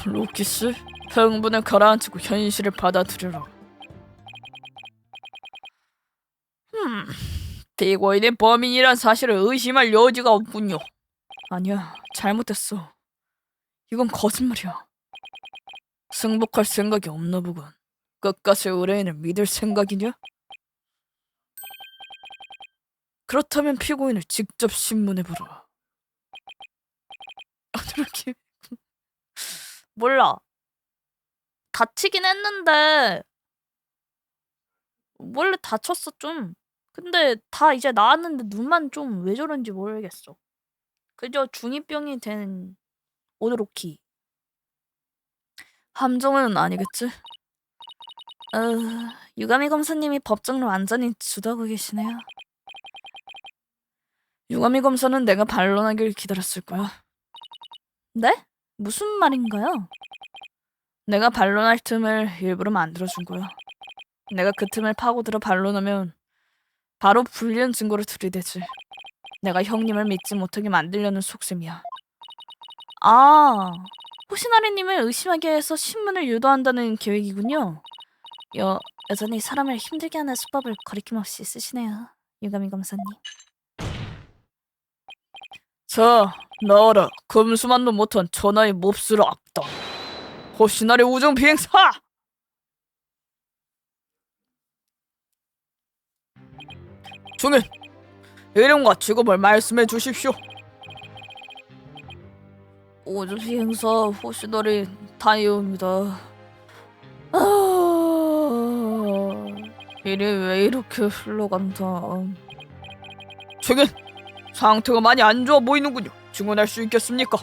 로키씨, 흥분을 가라앉히고 현실을 받아들여라. 피고인이 범인이란 사실을 의심할 여지가 없군요. 아니야, 잘못했어. 이건 거짓말이야. 승복할 생각이 없나 보군. 끝까지 의뢰인을 믿을 생각이냐? 그렇다면 피고인을 직접 신문해보라. 이렇게 몰라. 다치긴 했는데 원래 다쳤어 좀. 근데 다 이제 나았는데 눈만 좀 왜 저런지 모르겠어. 그저 중2병이 된 오드로키. 함정은 아니겠지? 유가미 검사님이 법정을 완전히 주도하고 계시네요. 유가미 검사는 내가 반론하길 기다렸을 거야. 네? 무슨 말인가요? 내가 반론할 틈을 일부러 만들어준 거야. 내가 그 틈을 파고들어 반론하면 바로 불리한 증거를 들이대지. 내가 형님을 믿지 못하게 만들려는 속셈이야. 아, 호시나리님을 의심하게 해서 신문을 유도한다는 계획이군요. 여전히 사람을 힘들게 하는 수법을 거리낌없이 쓰시네요, 유가미 검사님. 자, 나와라. 금수만도 못한 전하의 몹쓸 악당. 호시나리 우정 비행사! 중인, 이름과 직업을 말씀해 주십시오. 우주 비행사 호시나리 다이오입니다. 일이 왜 이렇게 흘러간다. 중인, 상태가 많이 안 좋아 보이는군요. 증언할 수 있겠습니까?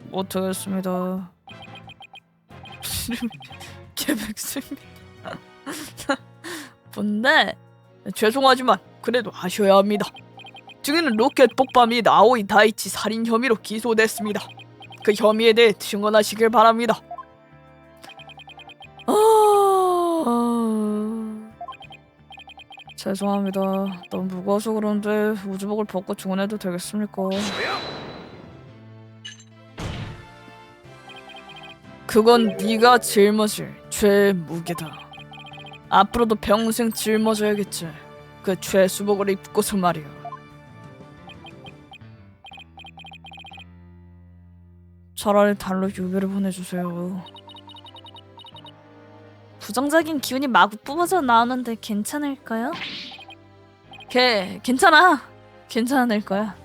못하겠습니다. 계백습니다. 뭔데? 죄송하지만 그래도 하셔야 합니다. 증인은 로켓 폭파 및 아오이 다이치 살인 혐의로 기소됐습니다. 그 혐의에 대해 증언하시길 바랍니다. 죄송합니다. 너무 무거워서 그런데 우주복을 벗고 증언해도 되겠습니까? 그건 네가 짊어질 죄의 무게다. 앞으로도 평생 짊어져야겠지. 그 죄수복을 입고서 말이야. 차라리 달로 유배를 보내주세요. 부정적인 기운이 마구 뿜어져 나오는데 괜찮을까요? 괜찮아. 괜찮을 거야.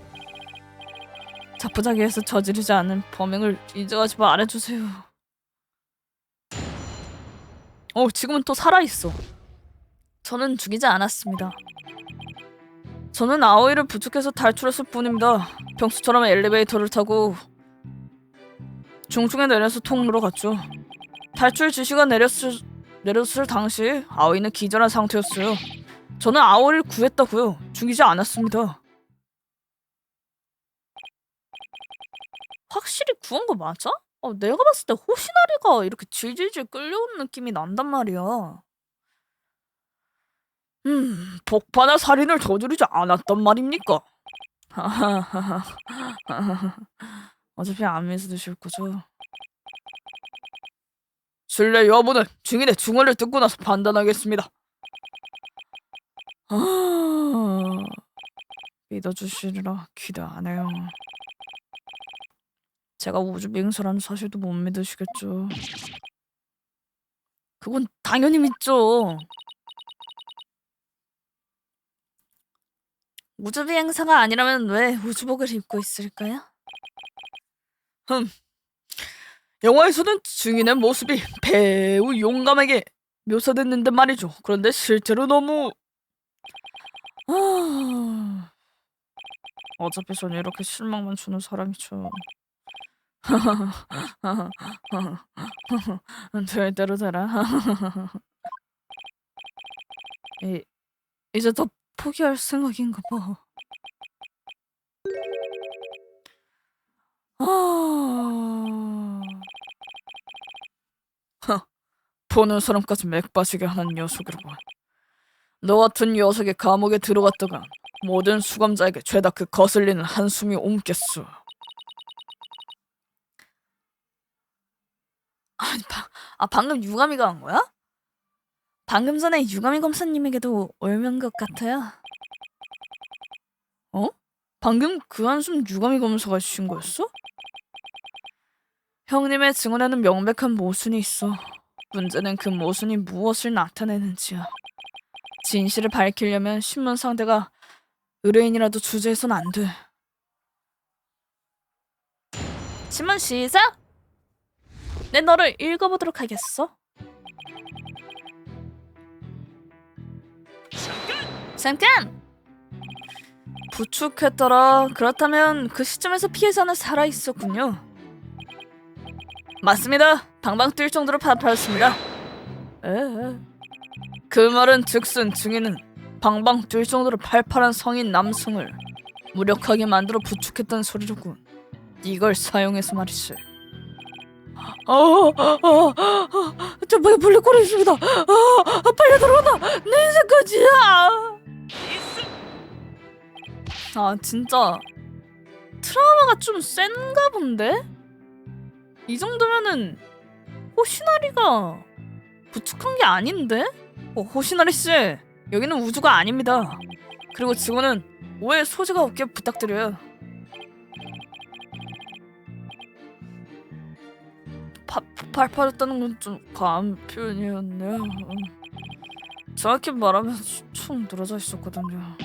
자포자기해서 저지르지 않은 범행을 인정하지 말아주세요. 지금은 또 살아있어. 저는 죽이지 않았습니다. 저는 아오이를 부축해서 탈출했을 뿐입니다. 평소처럼 엘리베이터를 타고 중층에 내려서 통로로 갔죠. 탈출 지시가 내렸을 당시 아오이는 기절한 상태였어요. 저는 아오이를 구했다고요. 죽이지 않았습니다. 확실히 구한 거 맞아? 내가 봤을 때 호시나리가 이렇게 질질질 끌려오는 느낌이 난단 말이야. 폭파나 살인을 저지르지 않았단 말입니까? 어차피 안 믿으실 거죠? 신뢰 여부는 증인의 증언을 듣고 나서 판단하겠습니다. 믿어주시리라 기대 안 해요. 제가 우주 비행사라는 사실도 못 믿으시겠죠? 그건 당연히 믿죠. 우주 비행사가 아니라면 왜 우주복을 입고 있을까요? 영화에서는 증인의 모습이 매우 용감하게 묘사됐는데 말이죠. 그런데 실제로 너무 어차피 전 이렇게 실망만 주는 사람이죠. 될 대로 되라. 이제 더 포기할 생각인가 봐. 보는 사람까지 맥 빠지게 하는 녀석이로군. 너 같은 녀석이 감옥에 들어갔다간 모든 수감자에게 죄다 그 거슬리는 한숨이 옮겠어. 아니, 방금 유가미가 한 거야? 방금 전에 유가미 검사님에게도 옮은 것 같아요. 방금 그 한숨 유가미 검사가 쉰 거였어? 형님의 증언에는 명백한 모순이 있어. 문제는 그 모순이 무엇을 나타내는지야. 진실을 밝히려면 신문 상대가 의뢰인이라도 주제해선 안 돼. 신문 시작! 내 너를 읽어보도록 하겠어. 잠깐! 부축했더라. 그렇다면 그 시점에서 피해자는 살아있었군요. 맞습니다. 방방 뛸 정도로 파파였습니다. 그 말은 즉슨 증인은 방방 뛸 정도로 팔팔한 성인 남성을 무력하게 만들어 부축했던 소리로군. 이걸 사용해서 말이지. 전방에 볼리꼴이 있습니다. 빨리 들어온다. 내 인생까지야. 아 진짜 트라우마가 좀 센가 본데? 이 정도면은 호시나리가 부축한 게 아닌데? 호시나리 씨, 여기는 우주가 아닙니다. 그리고 직원은 오해 소지가 없게 부탁드려요. 팔팔했다는 건 좀 과한 표현이었네요. 정확히 말하면 축 늘어져 있었거든요.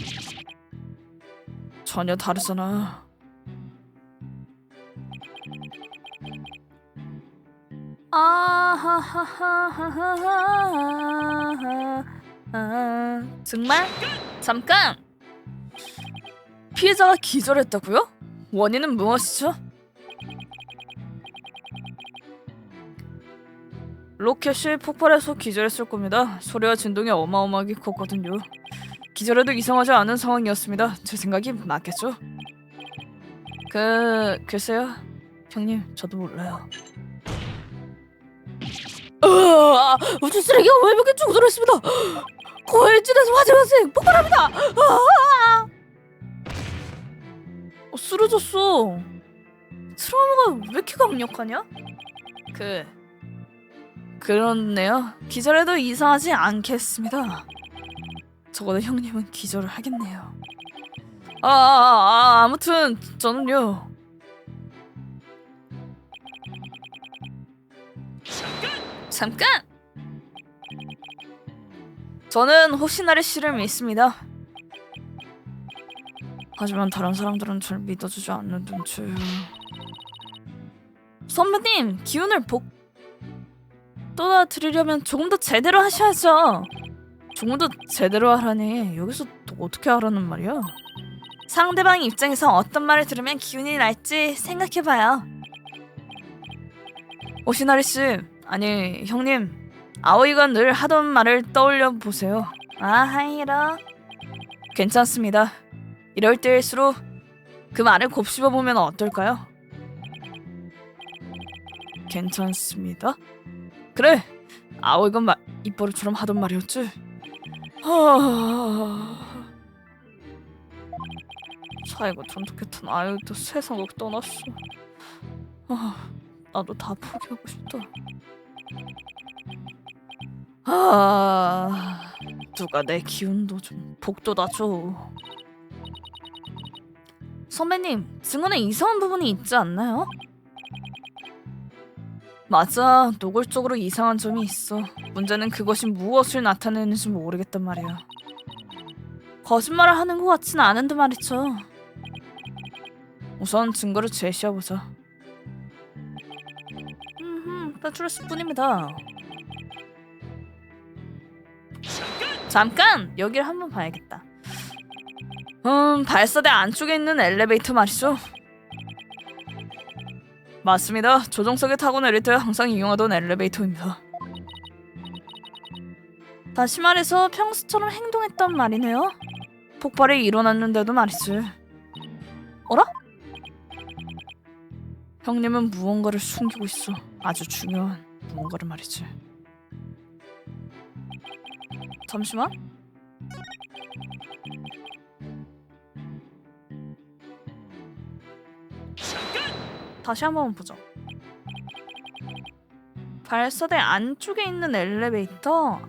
전혀 다르잖아. 정말? 잠깐! 피해자가 기절했다고요? 원인은 무엇이죠? 로켓이 폭발해서 기절했을 겁니다. 소리와 진동이 어마어마하게 컸거든요. 기절해도 이상하지 않은 상황이었습니다. 제 생각이 맞겠죠? 글쎄요. 형님, 저도 몰라요. 우주 쓰레기가 외벽에 충돌했습니다. 고해진에서 화재 발생! 폭발합니다! 쓰러졌어. 트라우마가 왜 이렇게 강력하냐? 그렇네요. 기절해도 이상하지 않겠습니다. 적어도 형님은 기절을 하겠네요. 아무튼 저는요. 잠깐! 저는 호시나리 씨를 믿습니다. 하지만 다른 사람들은 절 믿어주지 않는 눈치예요. 선배님, 기운을 북돋아드리려면 조금 더 제대로 하셔야죠. 조금 더 제대로 하라니 여기서 또 어떻게 하라는 말이야? 상대방 입장에서 어떤 말을 들으면 기운이 날지 생각해봐요. 호시나리 씨, 아니 형님, 아오이가 늘 하던 말을 떠올려 보세요. 하이라. 괜찮습니다. 이럴 때일수록 그 말을 곱씹어 보면 어떨까요? 괜찮습니다. 그래, 아오이가 입버릇처럼 하던 말이었지. 사이가 전투했던 아이도 세상을 떠났어. 나도 다 포기하고 싶다. 누가 내 기운도 좀 북돋아줘. 선배님, 증언에 이상한 부분이 있지 않나요? 맞아, 노골적으로 이상한 점이 있어. 문제는 그것이 무엇을 나타내는지 모르겠단 말이야. 거짓말을 하는 것 같진 않은데 말이죠. 우선 증거를 제시해보자. 탈출했을 뿐입니다. 잠깐! 여기를 한번 봐야겠다. 발사대 안쪽에 있는 엘리베이터 말이죠. 맞습니다. 조종석에 타고 내릴 때 항상 이용하던 엘리베이터입니다. 다시 말해서 평소처럼 행동했단 말이네요. 폭발이 일어났는데도 말이지. 어라? 형님은 무언가를 숨기고 있어. 아주 중요한 무언가를 말이지. 잠시만. 다시 한번 보자. 발사대 안쪽에 있는 엘리베이터?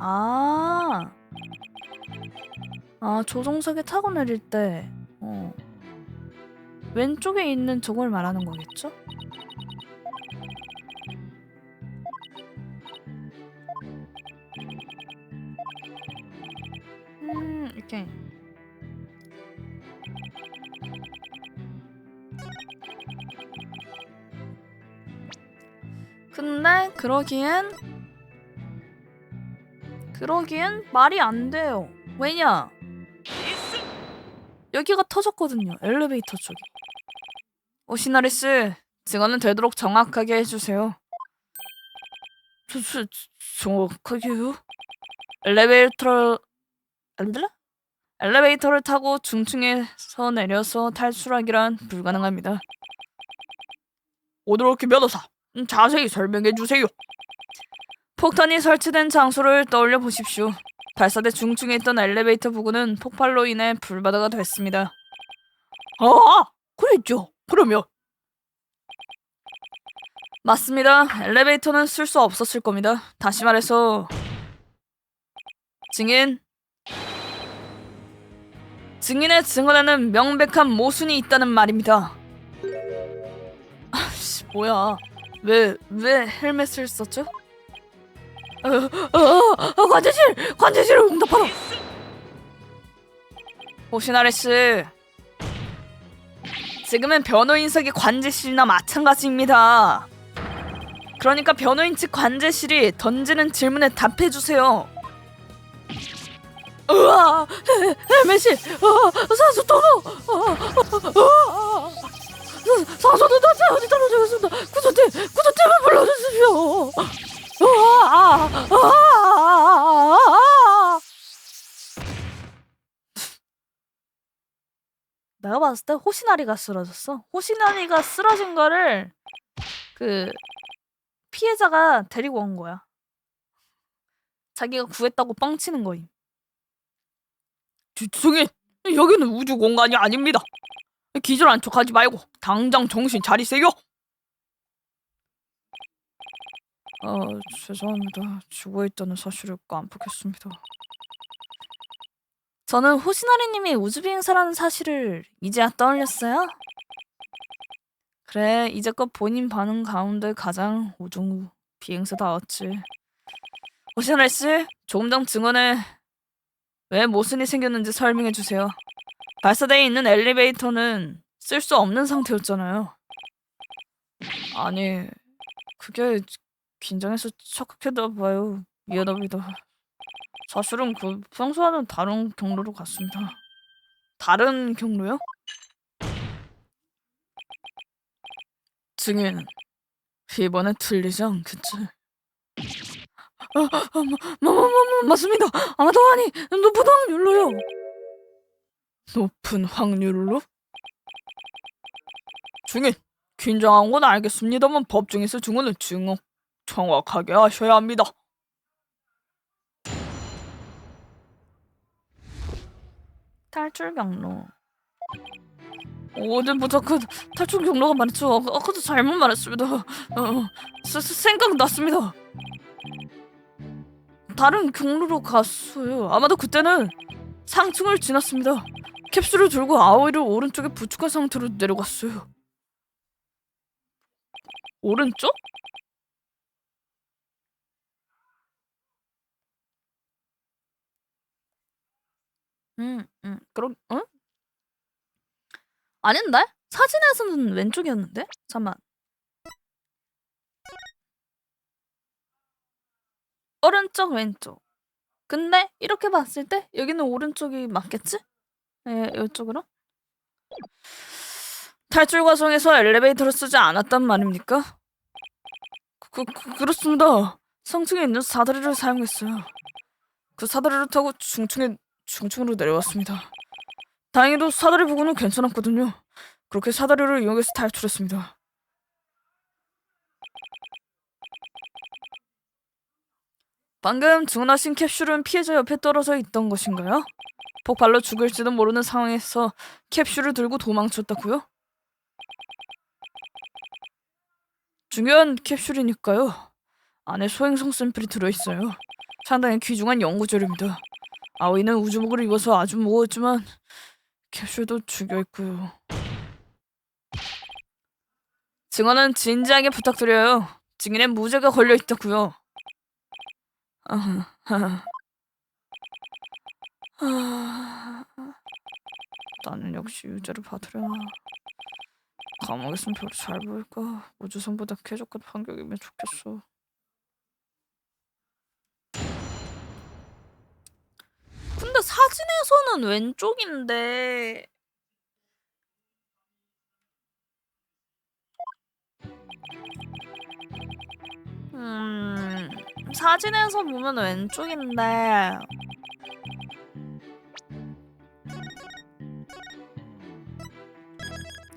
조종석에 타고 내릴 때 왼쪽에 있는 저걸 말하는 거겠죠? 이렇게. 근데 그러기엔 말이 안 돼요. 왜냐? 여기가 터졌거든요. 엘리베이터 쪽이. 오시나리 씨, 증언은 되도록 정확하게 해주세요. 정확하게요? 엘리베이터를 타고 중층에서 내려서 탈출하기란 불가능합니다. 오도로키 변호사, 자세히 설명해 주세요. 폭탄이 설치된 장소를 떠올려 보십시오. 발사대 중층에 있던 엘리베이터 부근은 폭발로 인해 불바다가 됐습니다. 그랬죠. 그러면? 맞습니다. 엘리베이터는 쓸 수 없었을 겁니다. 다시 말해서 증인의 증언에는 명백한 모순이 있다는 말입니다. 아씨, 뭐야? 왜 헬멧을 썼죠? 관제실 응답하라. 호시나리 씨, 지금은 변호인석이 관제실이나 마찬가지입니다. 그러니까 변호인 측 관제실이 던지는 질문에 답해 주세요. 헬멧이 산소 토로 산소도 어디 떨어지고 있습니다. 구조팀을 불러주십시오. 내가 봤을 때 호시나리가 쓰러졌어. 호시나리가 쓰러진 거를 그 피해자가 데리고 온 거야. 자기가 구했다고 뻥치는 거임. 주승인, 여기는 우주 공간이 아닙니다. 기절한 척하지 말고 당장 정신 차리세요. 죄송합니다. 죽어있다는 사실을 깜빡했습니다. 저는 호시나리님이 우주비행사라는 사실을 이제야 떠올렸어요. 그래, 이제껏 본인 반응 가운데 가장 우주 비행사다웠지. 호시나리 씨, 조금 전 증언에 왜 모순이 생겼는지 설명해 주세요. 발사대에 있는 엘리베이터는 쓸 수 없는 상태였잖아요. 아니, 그게 긴장해서 착각했나 봐요. 미안합니다. 사실은 평소와는 다른 경로로 갔습니다. 다른 경로요? 증인, 이번에 틀리지 않겠지? 맞습니다. 아마도 아니, 높은 확률로요. 높은 확률로? 증인, 긴장한 건 알겠습니다만 법정에서 증언을 정확하게 하셔야 합니다. 탈출 경로. 어제부터 그 탈출 경로가 말했죠. 아까도 잘못 말했습니다. 생각났습니다. 다른 경로로 갔어요. 아마도 그때는 상층을 지났습니다. 캡슐을 들고 아오이를 오른쪽에 부축한 상태로 내려갔어요. 오른쪽? 그럼, 응? 아닌데? 사진에서는 왼쪽이었는데? 잠만. 오른쪽, 왼쪽. 근데 이렇게 봤을 때 여기는 오른쪽이 맞겠지? 이쪽으로? 탈출 과정에서 엘리베이터를 쓰지 않았단 말입니까? 그렇습니다. 상층에 있는 사다리를 사용했어요. 그 사다리를 타고 중층으로 내려왔습니다. 다행히도 사다리 부분은 괜찮았거든요. 그렇게 사다리를 이용해서 탈출했습니다. 방금 증언하신 캡슐은 피해자 옆에 떨어져 있던 것인가요? 폭발로 죽을지도 모르는 상황에서 캡슐을 들고 도망쳤다고요? 중요한 캡슐이니까요. 안에 소행성 샘플이 들어있어요. 상당히 귀중한 연구 자료입니다. 아오이는 우주복을 입어서 아주 무거웠지만 캡슐도 죽여있고요. 증언은 진지하게 부탁드려요. 증인의 무죄가 걸려있다고요. 나는 역시 유죄를 받으려나. 감옥에선 별로 잘 보일까? 우주선보다 쾌적한 환경이면 좋겠어. 근데 사진에서는 왼쪽인데 사진에서 보면 왼쪽인데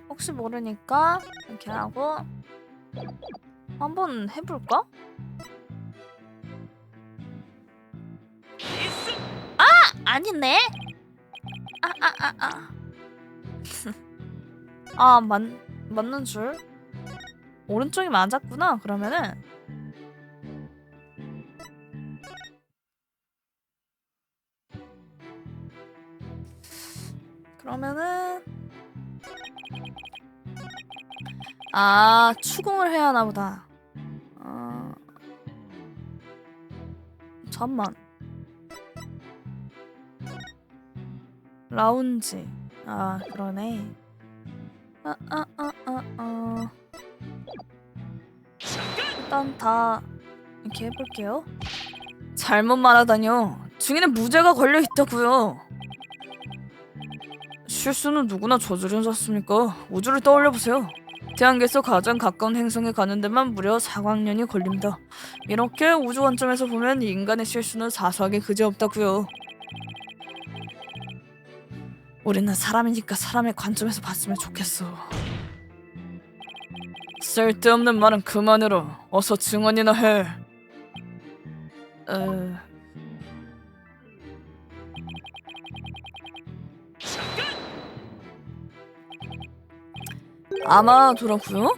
혹시 모르니까 이렇게 하고 한번 해볼까? 아니네. 맞는 줄. 오른쪽이 맞았구나. 그러면은 추궁을 해야 하나 보다. 잠만. 라운지. 그러네. 일단 다 이렇게 해볼게요. 잘못 말하다뇨. 증인은 무죄가 걸려 있다고요. 실수는 누구나 저지르지 않습니까? 우주를 떠올려보세요. 태양계에서 가장 가까운 행성에 가는 데만 무려 4광년이 걸립니다. 이렇게 우주 관점에서 보면 인간의 실수는 사소하게 그지없다고요. 우리는 사람이니까 사람의 관점에서 봤으면 좋겠어. 쓸데없는 말은 그만해라. 어서 증언이나 해. 아마도라고요?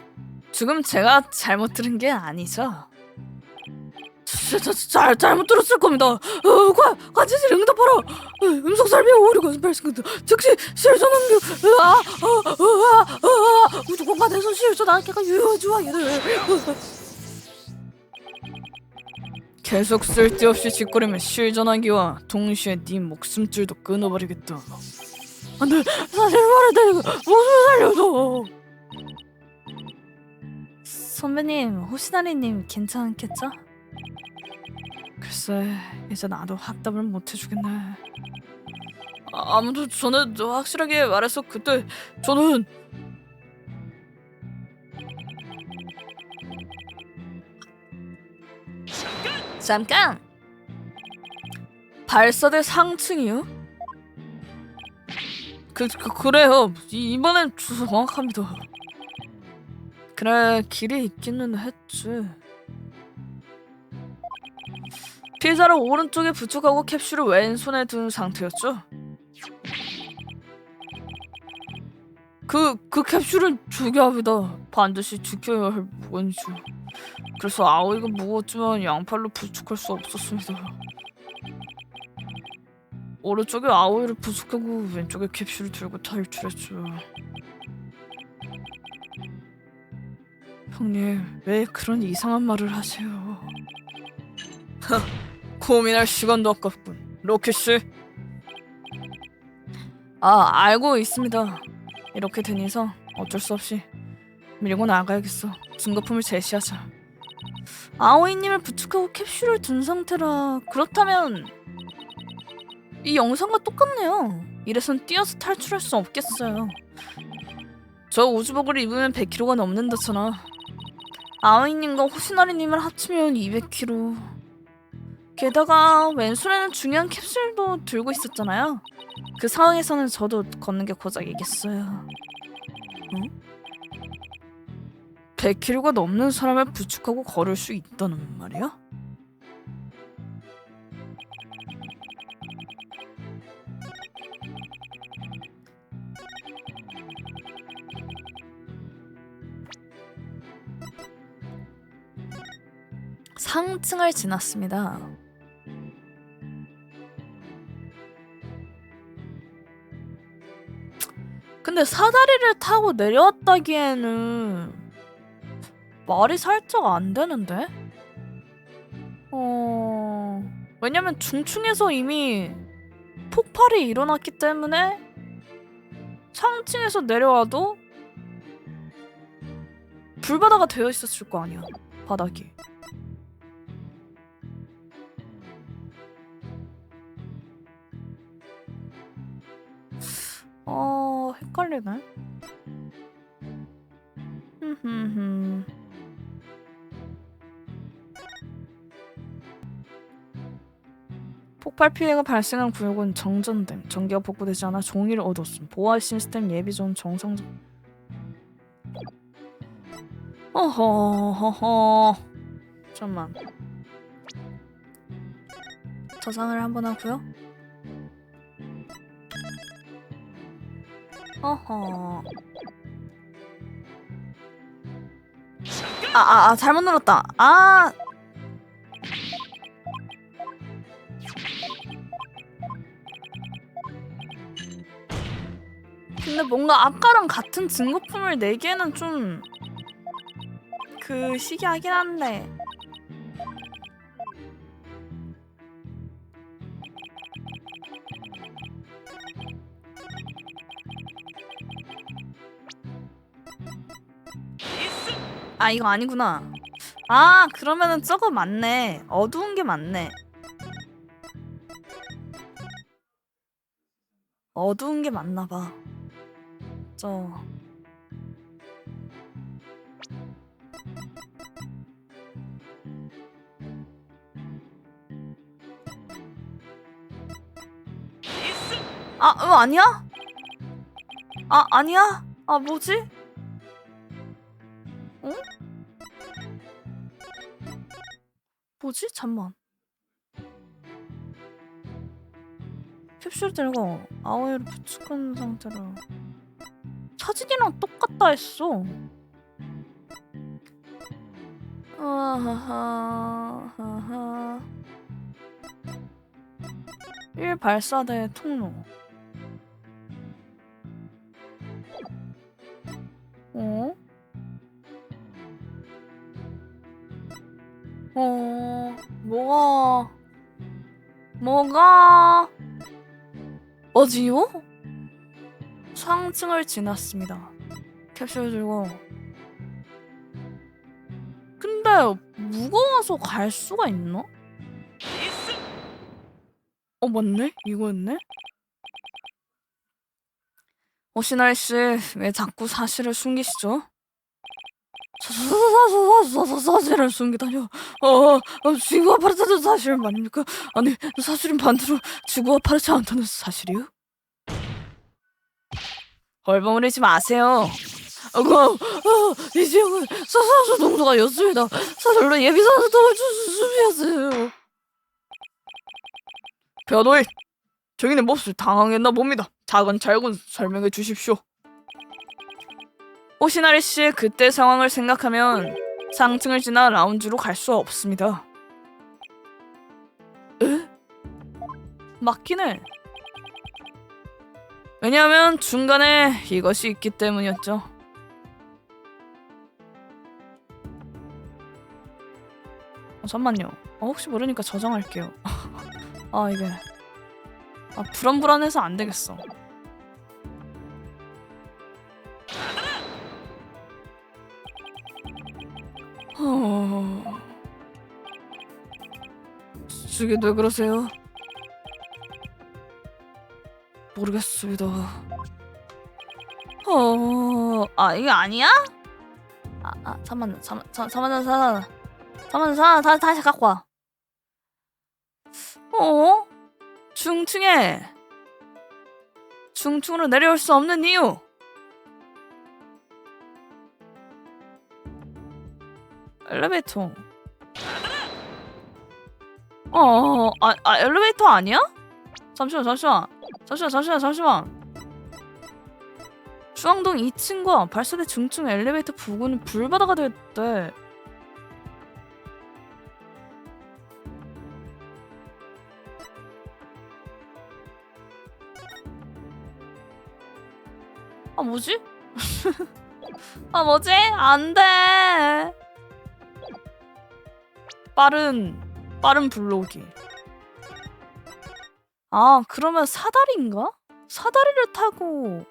지금 제가 잘못 들은 게 아니죠? 잘못 들었을 겁니다. 관제실 응답하라. 음성 설명 오류가 발생한다. 즉시 실전 응급. 우주 공간에서 실전 안개가 유효주와 얘들. 계속 쓸데없이 짓거리면 실전하기와 동시에 네 목숨줄도 끊어버리겠다. 안돼, 사실 말할 테니까 목숨 살려줘. 선배님, 호시나리님 괜찮겠죠? 글쎄, 이제 나도 확답을 못 해주겠네. 아무튼 저는 확실하게 말해서 그때 저는 잠깐! 발사대 상층이요? 그래요. 이번엔 주소 정확합니다. 그래, 길이 있기는 했지. 피자를 오른쪽에 부축하고 캡슐을 왼손에 든 상태였죠? 그 캡슐은 중요합니다. 반드시 지켜야 할 물건이죠. 그래서 아오이가 무거웠지만 양팔로 부축할 수 없었습니다. 오른쪽에 아오이를 부축하고 왼쪽에 캡슐을 들고 탈출했죠. 형님, 왜 그런 이상한 말을 하세요? 고민할 시간도 아깝군. 로키씨. 알고 있습니다. 이렇게 된 이상 어쩔 수 없이 밀고 나가야겠어. 증거품을 제시하자. 아오이님을 부축하고 캡슐을 둔 상태라. 그렇다면 이 영상과 똑같네요. 이래선 뛰어서 탈출할 수 없겠어요. 저 우주복을 입으면 100kg가 넘는다잖아. 아오이님과 호시나리님을 합치면 200kg. 게다가 왼손에는 중요한 캡슐도 들고 있었잖아요. 그 상황에서는 저도 걷는 게 고작이겠어요. 100kg가 넘는 사람을 부축하고 걸을 수 있다는 말이야? 상층을 지났습니다. 근데 사다리를 타고 내려왔다기에는 말이 살짝 안 되는데? 왜냐면 중층에서 이미 폭발이 일어났기 때문에 상층에서 내려와도 불바다가 되어 있었을 거 아니야, 바닥이. 헷갈리네. 폭발 피해가 발생한 구역은 정전됨. 전기가 복구되지 않아 종이를 얻었음. 보안 시스템 예비 존 정상적. 어허허허. 잠만. 저장을 한번 하고요. 어허. 잘못 눌렀다. 근데 뭔가 아까랑 같은 증거품을 내기에는 좀 그 시기하긴 한데. 이거 아니구나. 그러면은 저거 맞네. 어두운 게 맞네. 어두운 게 맞나 봐. 아니야? 아니야? 뭐지? 응? 뭐지? 잠만. 캡슐 들고 아오이를 부축한 상태로 사진이랑 똑같다 했어. 아하하. 1 발사대 통로. 뭐가 어디요? 상층을 지났습니다. 캡슐 들고. 근데 무거워서 갈 수가 있나? 맞네? 이거였네? 오시나리 씨, 왜 자꾸 사실을 숨기시죠? 사실을 숨기다뇨. 지구와 파르타는 사실 맞습니까? 아니, 사실은 반대로 지구와 파르지 않다는 사실이요? 얼버무리지 마세요. 이 지역은 산소 농도가 였습니다. 사설로 예비산소 도와주셨어요. 변호인, 저희는 몹시 당황했나 봅니다. 차근차근 설명해 주십시오. 오시나리 씨의 그때 상황을 생각하면 상층을 지나 라운지로 갈 수 없습니다. 에? 맞긴 해. 왜냐하면 중간에 이것이 있기 때문이었죠. 잠만요. 혹시 모르니까 저장할게요. 이게 불안해서 안 되겠어. 저게 왜 그러세요? 모르겠습니다. 이게 아니야? 잠깐만, 다시 갖고 와. 중층으로 내려올 수 없는 이유. 엘리베이터. 엘리베이터 아니야? 잠시만. 중앙동 2층과 발사대 중층 엘리베이터 부근은 불바다가 됐대. 뭐지? 뭐지? 안 돼. 빠른 블로기. 그러면 사다리인가? 사다리를 타고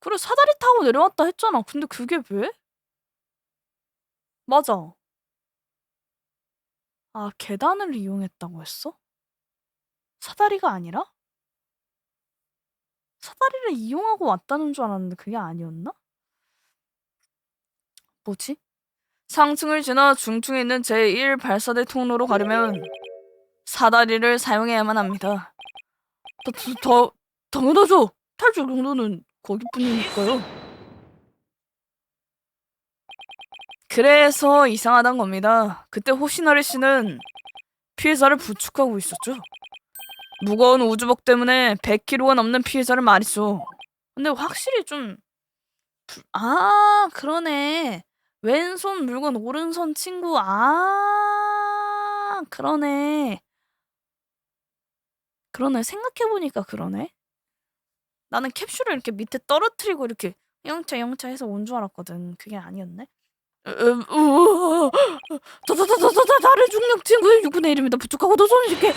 그래, 사다리 타고 내려왔다 했잖아. 근데 그게 왜? 맞아. 계단을 이용했다고 했어? 사다리가 아니라? 사다리를 이용하고 왔다는 줄 알았는데 그게 아니었나? 뭐지? 상층을 지나 중층에 있는 제1 발사대 통로로 가려면 사다리를 사용해야만 합니다. 당연하죠. 탈출 경로는 거기뿐이니까요. 그래서 이상하단 겁니다. 그때 호시나리 씨는 피해자를 부축하고 있었죠. 무거운 우주복 때문에 100kg가 넘는 피해자를 말이죠. 근데 확실히 좀 그러네. 왼손 물건 오른손 친구. 그러네. 생각해보니까 그러네. 나는 캡슐을 이렇게 밑에 떨어뜨리고 이렇게 영차 해서 온 줄 알았거든. 그게 아니었네. 다른 중력 친구의 6분의 1입니다. 부축하고도 손쉽게.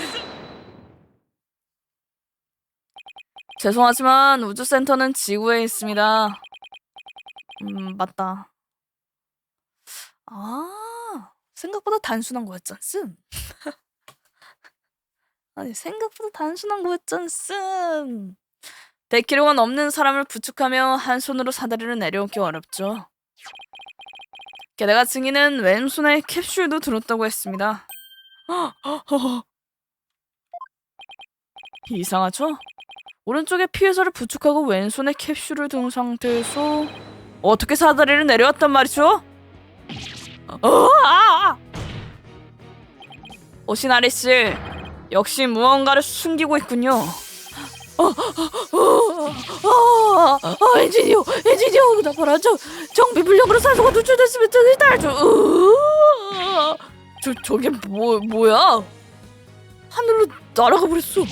죄송하지만 우주센터는 지구에 있습니다. 맞다. 생각보다 단순한 거였잖슨. 아니, 생각보다 단순한 거였잖슨. 100kg가 넘는 사람을 부축하며 한 손으로 사다리를 내려오기 어렵죠. 게다가 증인은 왼손에 캡슐도 들었다고 했습니다. 이상하죠? 오른쪽에 피해자를 부축하고 왼손에 캡슐을 든 상태에서 어떻게 사다리를 내려왔단 말이죠? 오시나리 씨, 역시 무언가를 숨기고 있군요. 엔지니어, 나봐라. 정비 불량으로 산소가 누출됐으면 탈출. 저게 뭐야? 하늘로 날아가 버렸어.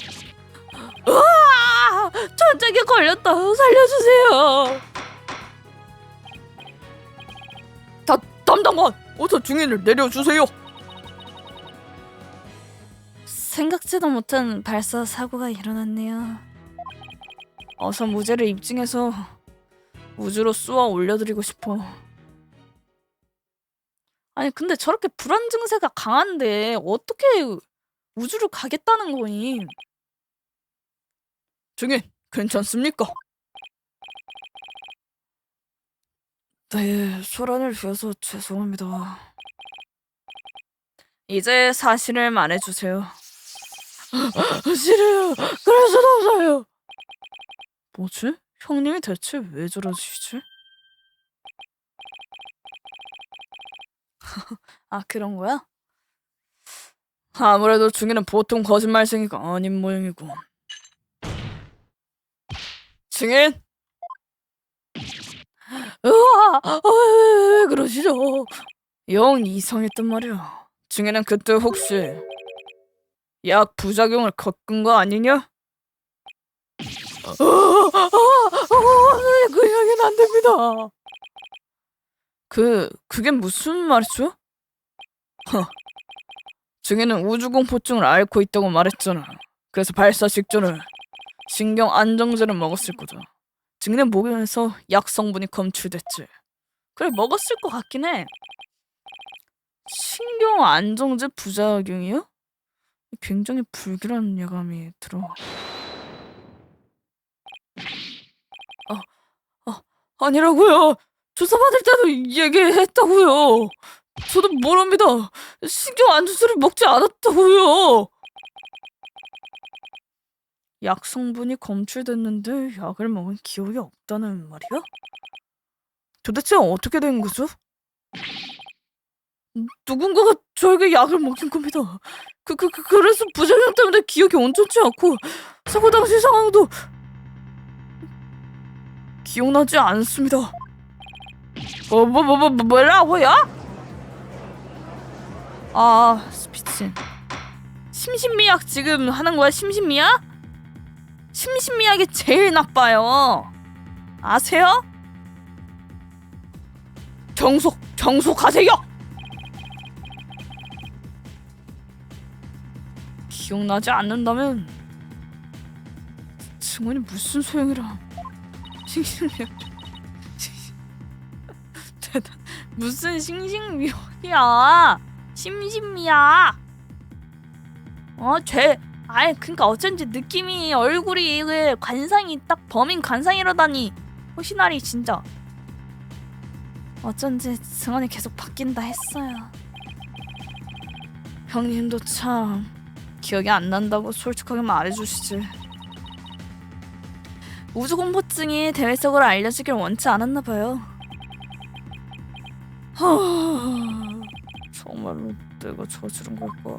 천장에 걸렸다. 살려주세요. 담당관, 어서 증인을 내려주세요. 생각지도 못한 발사 사고가 일어났네요. 어서 무죄를 입증해서 우주로 쏘아 올려드리고 싶어. 아니 근데 저렇게 불안 증세가 강한데 어떻게 우주로 가겠다는 거임? 증인, 괜찮습니까? 네, 소란을 피워서 죄송합니다. 이제 사실을 말해주세요. 싫어요. 그럴 수도 없어요. 뭐지? 형님이 대체 왜 저러시지? 그런 거야? 아무래도 증인은 보통 거짓말쟁이가 아닌 모양이군. 증인! 왜 그러시죠? 영 이상했단 말이야. 증인은 그때 혹시 약 부작용을 겪은 거 아니냐? 그 이야기는 안 됩니다. 그게 무슨 말이죠? 증인은 우주공포증을 앓고 있다고 말했잖아. 그래서 발사 직전에 신경 안정제를 먹었을 거다. 증인의 목에서 약 성분이 검출됐지. 그래, 먹었을 것 같긴 해. 신경 안정제 부작용이요? 굉장히 불길한 예감이 들어. 아니라고요. 조사받을 때도 얘기했다고요. 저도 모릅니다. 신경 안정제를 먹지 않았다고요. 약 성분이 검출됐는데 약을 먹은 기억이 없다는 말이야? 도대체 어떻게 된 거죠? 누군가가 저에게 약을 먹인 겁니다. 그래서 부작용 때문에 기억이 온전치 않고 사고 당시 상황도 기억나지 않습니다. 뭐라고요? 스피치. 심신미약 지금 하는 거야? 심신미약? 심신미약이 제일 나빠요. 아세요? 정속하세요. 기억나지 않는다면 증언이 무슨 소용이라. 싱싱미약. 무슨 싱싱미약이야. 심신미약. 그니까 어쩐지 느낌이 얼굴이 이게 관상이 딱 범인 관상이라다니. 호시나리 진짜. 어쩐지 증언이 계속 바뀐다 했어요. 형님도 참 기억이 안 난다고 솔직하게 말해주시지. 우주공포증이 대외적으로 알려지길 원치 않았나 봐요. 정말로 내가 저지른 걸까?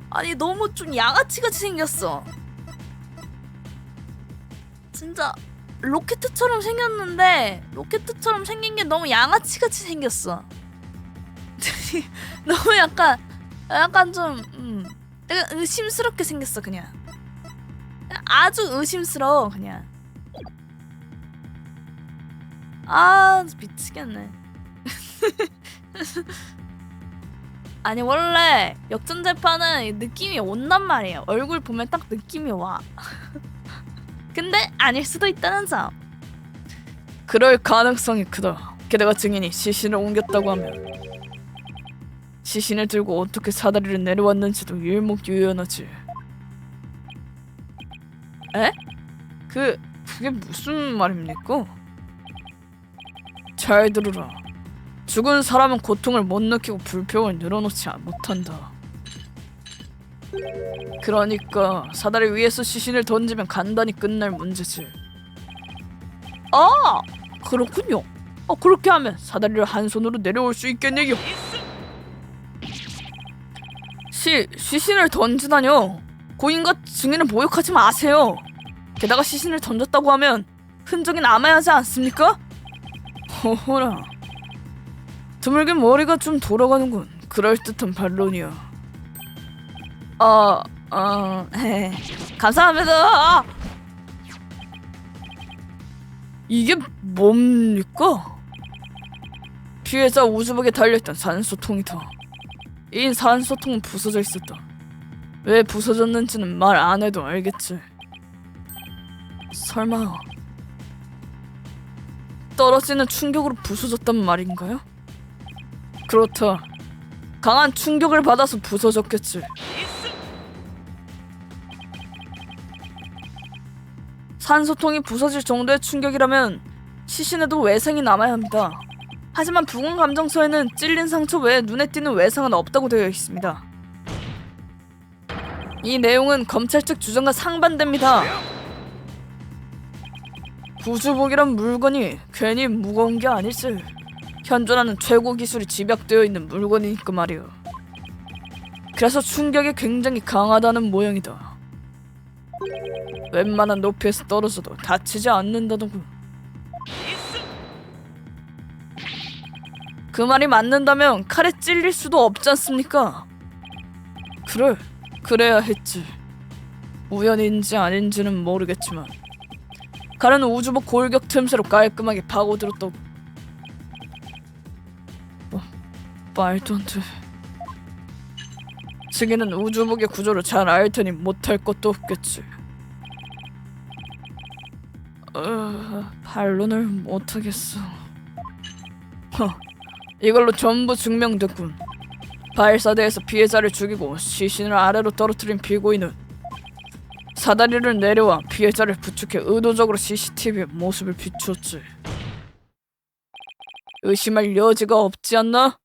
아니 너무 좀 양아치같이 생겼어. 진짜 로켓처럼 생겼는데 로켓처럼 생긴 게 너무 양아치같이 생겼어. 너무 약간 좀 약간 의심스럽게 생겼어 그냥. 아주 의심스러워 그냥. 아 미치겠네. 아니 원래 역전재판은 느낌이 온단 말이에요. 얼굴 보면 딱 느낌이 와. 근데 아닐 수도 있다는 점. 그럴 가능성이 크다. 게다가 증인이 시신을 옮겼다고 하면 시신을 들고 어떻게 사다리를 내려왔는지도 일목요연하지. 에? 그게 무슨 말입니까? 잘 들으라. 죽은 사람은 고통을 못 느끼고 불평을 늘어놓지 못한다. 그러니까 사다리 위에서 시신을 던지면 간단히 끝날 문제지. 아! 그렇군요. 그렇게 하면 사다리를 한 손으로 내려올 수 있겠네요. 시신을 던지다뇨. 고인과 증인을 모욕하지 마세요. 게다가 시신을 던졌다고 하면 흔적이 남아야 하지 않습니까? 허허라. 드물게 머리가 좀 돌아가는군. 그럴듯한 반론이야. 감사합니다. 이게 뭡니까? 피해자 우주복에 달려있던 산소통이다. 이 산소통은 부서져 있었다. 왜 부서졌는지는 말 안 해도 알겠지. 설마 떨어지는 충격으로 부서졌단 말인가요? 그렇다. 강한 충격을 받아서 부서졌겠지. 산소통이 부서질 정도의 충격이라면 시신에도 외상이 남아야 합니다. 하지만 부검 감정서에는 찔린 상처 외에 눈에 띄는 외상은 없다고 되어 있습니다. 이 내용은 검찰 측 주장과 상반됩니다. 우주복이란 물건이 괜히 무거운 게 아니지. 현존하는 최고 기술이 집약되어 있는 물건이니까 말이야. 그래서 충격이 굉장히 강하다는 모양이다. 웬만한 높이에서 떨어져도 다치지 않는다더군. 그 말이 맞는다면 칼에 찔릴 수도 없지 않습니까? 그래, 그래야 했지. 우연인지 아닌지는 모르겠지만 칼은 우주복 골격 틈새로 깔끔하게 파고들었다고. 말도 안 돼. 증인은 우주복의 구조를 잘 알 테니 못할 것도 없겠지. 반론을 못하겠어. 이걸로 전부 증명됐군. 발사대에서 피해자를 죽이고 시신을 아래로 떨어뜨린 피고인은 사다리를 내려와 피해자를 부축해 의도적으로 CCTV에 모습을 비추었지. 의심할 여지가 없지 않나?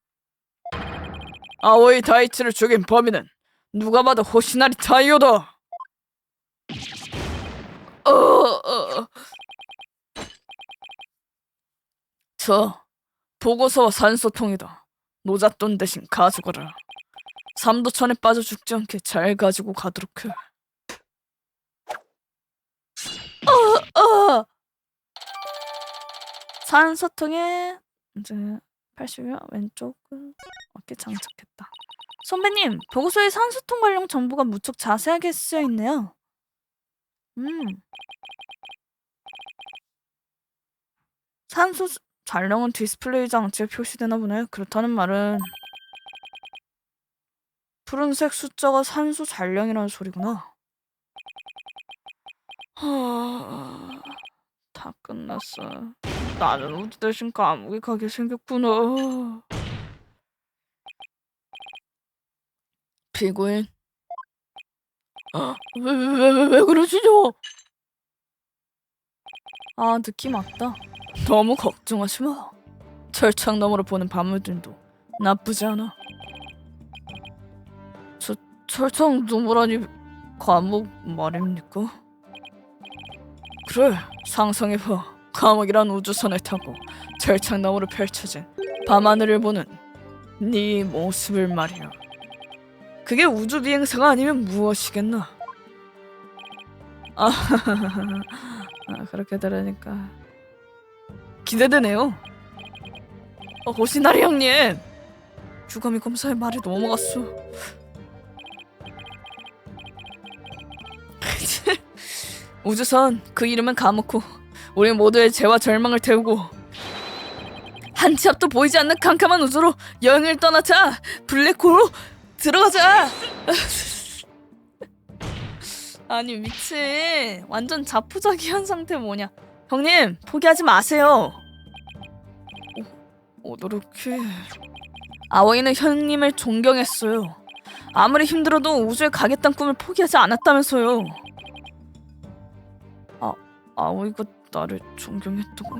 아오이 다이치를 죽인 범인은 누가 봐도 호시나리 타이오다. 저 보고서와 산소통이다. 노잣돈 대신 가져가라. 삼도천에 빠져 죽지 않게 잘 가지고 가도록 해. 산소통에 이제 80여 왼쪽은 어깨 장착했다. 선배님, 보고서에 산소통 관련 정보가 무척 자세하게 쓰여 있네요. 산소 잔량은 디스플레이 장치에 표시되나 보네. 그렇다는 말은 푸른색 숫자가 산소 잔량이라는 소리구나. 다 끝났어. 나는 우주 대신 감옥에 가게 생겼구나. 피고인. 왜 그러시죠? 아, 느낌 왔다. 너무 걱정하지 마. 철창 너머로 보는 밤물들도 나쁘지 않아. 철창 너머라니 감옥 말입니까? 그래, 상상해봐. 감옥이란 우주선을 타고 철창 너머로 펼쳐진 밤하늘을 보는 네 모습을 말이야. 그게 우주 비행사가 아니면 무엇이겠나? 아, 그렇게 들으니까 기대되네요. 호시나리 형님, 유감이 검사의 말이 넘어갔어. 우주선, 그 이름은 까먹고 우리 모두의 죄와 절망을 태우고 한 치 앞도 보이지 않는 캄캄한 우주로 여행을 떠나자. 블랙홀로 들어가자. 아니 미친, 완전 자포자기한 상태 뭐냐. 형님, 포기하지 마세요. 어떻게? 아오이는 형님을 존경했어요. 아무리 힘들어도 우주에 가겠다는 꿈을 포기하지 않았다면서요. 아오이가 나를 존경했다고?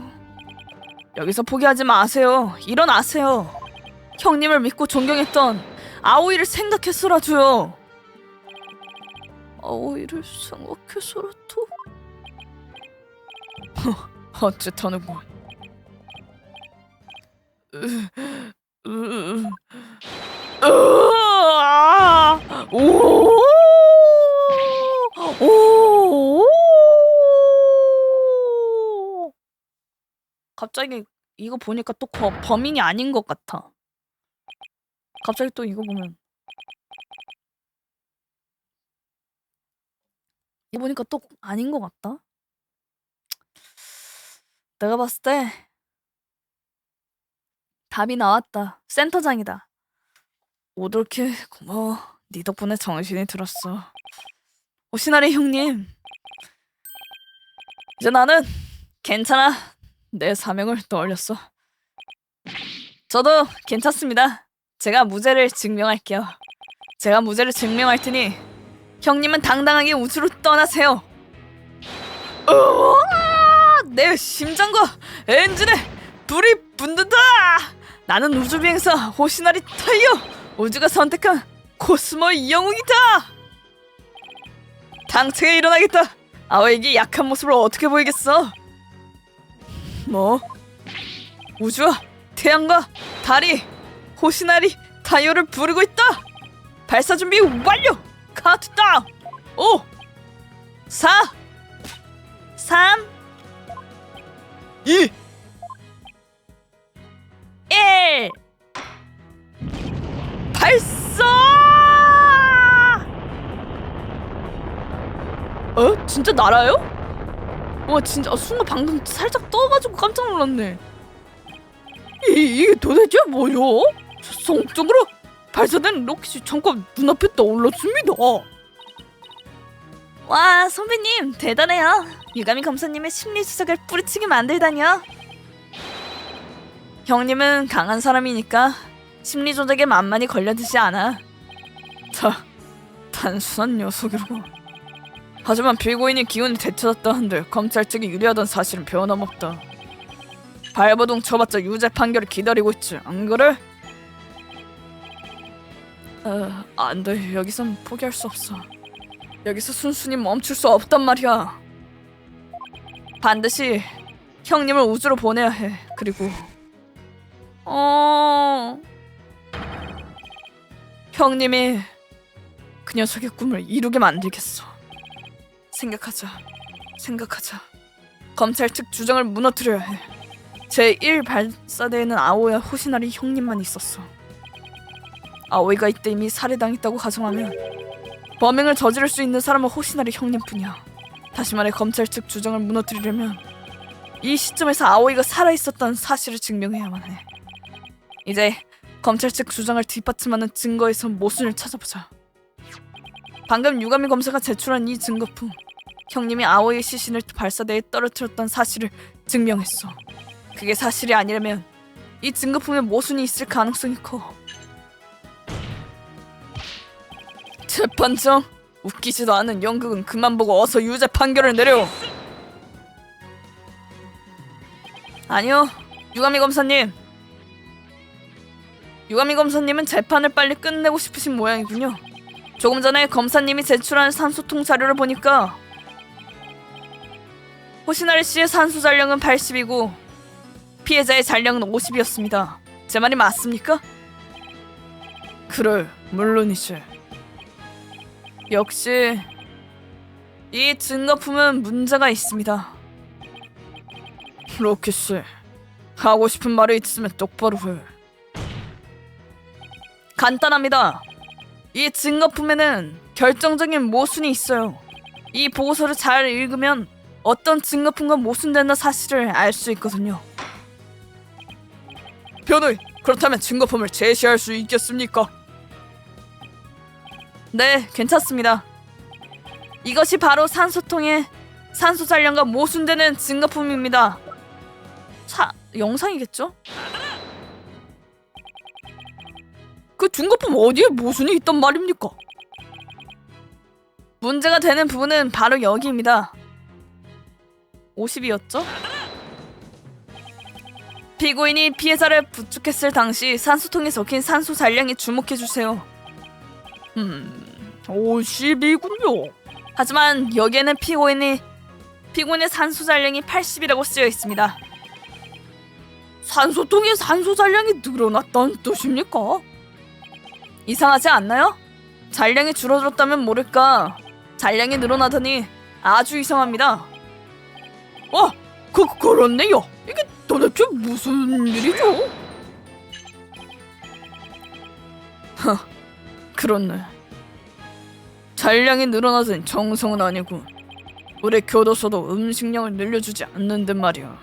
여기서 포기하지 마세요. 일어나세요. 형님을 믿고 존경했던 아오이를 생각해서라도요. 아오이를 생각해서라도? 어쨌다는군. 갑자기 이거 보니까 또 범인이 아닌 것 같아. 갑자기 또 이거 보면 이거 보니까 또 아닌 것 같다. 내가 봤을 때 답이 나왔다. 센터장이다. 오돌케 고마워. 네 덕분에 정신이 들었어. 호시나리 형님, 이제 나는 괜찮아. 내 사명을 떠올렸어. 저도 괜찮습니다. 제가 무죄를 증명할게요. 제가 무죄를 증명할 테니 형님은 당당하게 우주로 떠나세요. 내 심장과 엔진에 불이 붙는다. 나는 우주비행사 호시나리 타이어, 우주가 선택한 코스모의 영웅이다. 당차게 일어나겠다. 아오에게 약한 모습을 어떻게 보이겠어? 뭐? 우주와 태양과 달이 호시나리 타이어를 부르고 있다. 발사 준비 완료. 카운트다운. 5 4 3 2 1 발사! 진짜 날아요? 와, 진짜 순간 방금 살짝 떠가지고 깜짝 놀랐네. 이게 도대체 뭐요? 성적으로 발사된 로켓이 잠깐 눈앞에 떠올랐습니다. 와, 선배님 대단해요. 유가미 검사님의 심리 수색을 뿌리치게 만들다니요. 형님은 강한 사람이니까 심리 조작에 만만히 걸려들지 않아. 단순한 녀석이라고. 하지만 피고인이 기운이 되찾았다 한들 검찰 측이 유리하던 사실은 변함없다. 발버둥 쳐봤자 유죄 판결을 기다리고 있지, 안 그래? 안 돼. 여기선 포기할 수 없어. 여기서 순순히 멈출 수 없단 말이야. 반드시 형님을 우주로 보내야 해. 그리고 형님이 그 녀석의 꿈을 이루게 만들겠어. 생각하자. 검찰 측 주장을 무너뜨려야 해. 제1 발사대에는 아오이와 호시나리 형님만 있었어. 아오이가 이때 이미 살해당했다고 가정하면 범행을 저지를 수 있는 사람은 호시나리 형님뿐이야. 다시 말해, 검찰 측 주장을 무너뜨리려면 이 시점에서 아오이가 살아있었다는 사실을 증명해야만 해. 이제 검찰 측 주장을 뒷받침하는 증거에서 모순을 찾아보자. 방금 유가미 검사가 제출한 이 증거품, 형님이 아오이의 시신을 발사대에 떨어뜨렸다는 사실을 증명했어. 그게 사실이 아니라면 이 증거품에 모순이 있을 가능성이 커. 재판장, 웃기지도 않은 연극은 그만 보고 어서 유죄 판결을 내려. 아니요, 유가미 검사님. 유가미 검사님은 재판을 빨리 끝내고 싶으신 모양이군요. 조금 전에 검사님이 제출한 산소통 자료를 보니까 호시나리 씨의 산소 잔량은 80이고 피해자의 잔량은 50이었습니다. 제 말이 맞습니까? 그래, 물론이지. 역시 이 증거품은 문제가 있습니다. 로키씨, 하고 싶은 말이 있으면 똑바로 해. 간단합니다. 이 증거품에는 결정적인 모순이 있어요. 이 보고서를 잘 읽으면 어떤 증거품과 모순된다 사실을 알 수 있거든요. 변호인, 그렇다면 증거품을 제시할 수 있겠습니까? 네, 괜찮습니다. 이것이 바로 산소통의 산소 잔량과 모순되는 증거품입니다. 영상이겠죠? 그 증거품 어디에 모순이 있단 말입니까? 문제가 되는 부분은 바로 여기입니다. 50이었죠? 피고인이 피해자를 부축했을 당시 산소통에 적힌 산소 잔량에 주목해주세요. 50이군요. 하지만 여기에는 피고인의 산소 잔량이 80이라고 쓰여 있습니다. 산소통의 산소 잔량이 늘어났다는 뜻입니까? 이상하지 않나요? 잔량이 줄어들었다면 모를까 잔량이 늘어나더니 아주 이상합니다. 그렇네요. 이게 도대체 무슨 일이죠? 그렇네. 잔량이 늘어나더니 정성은 아니고 우리 교도소도 음식량을 늘려주지 않는데 말이야.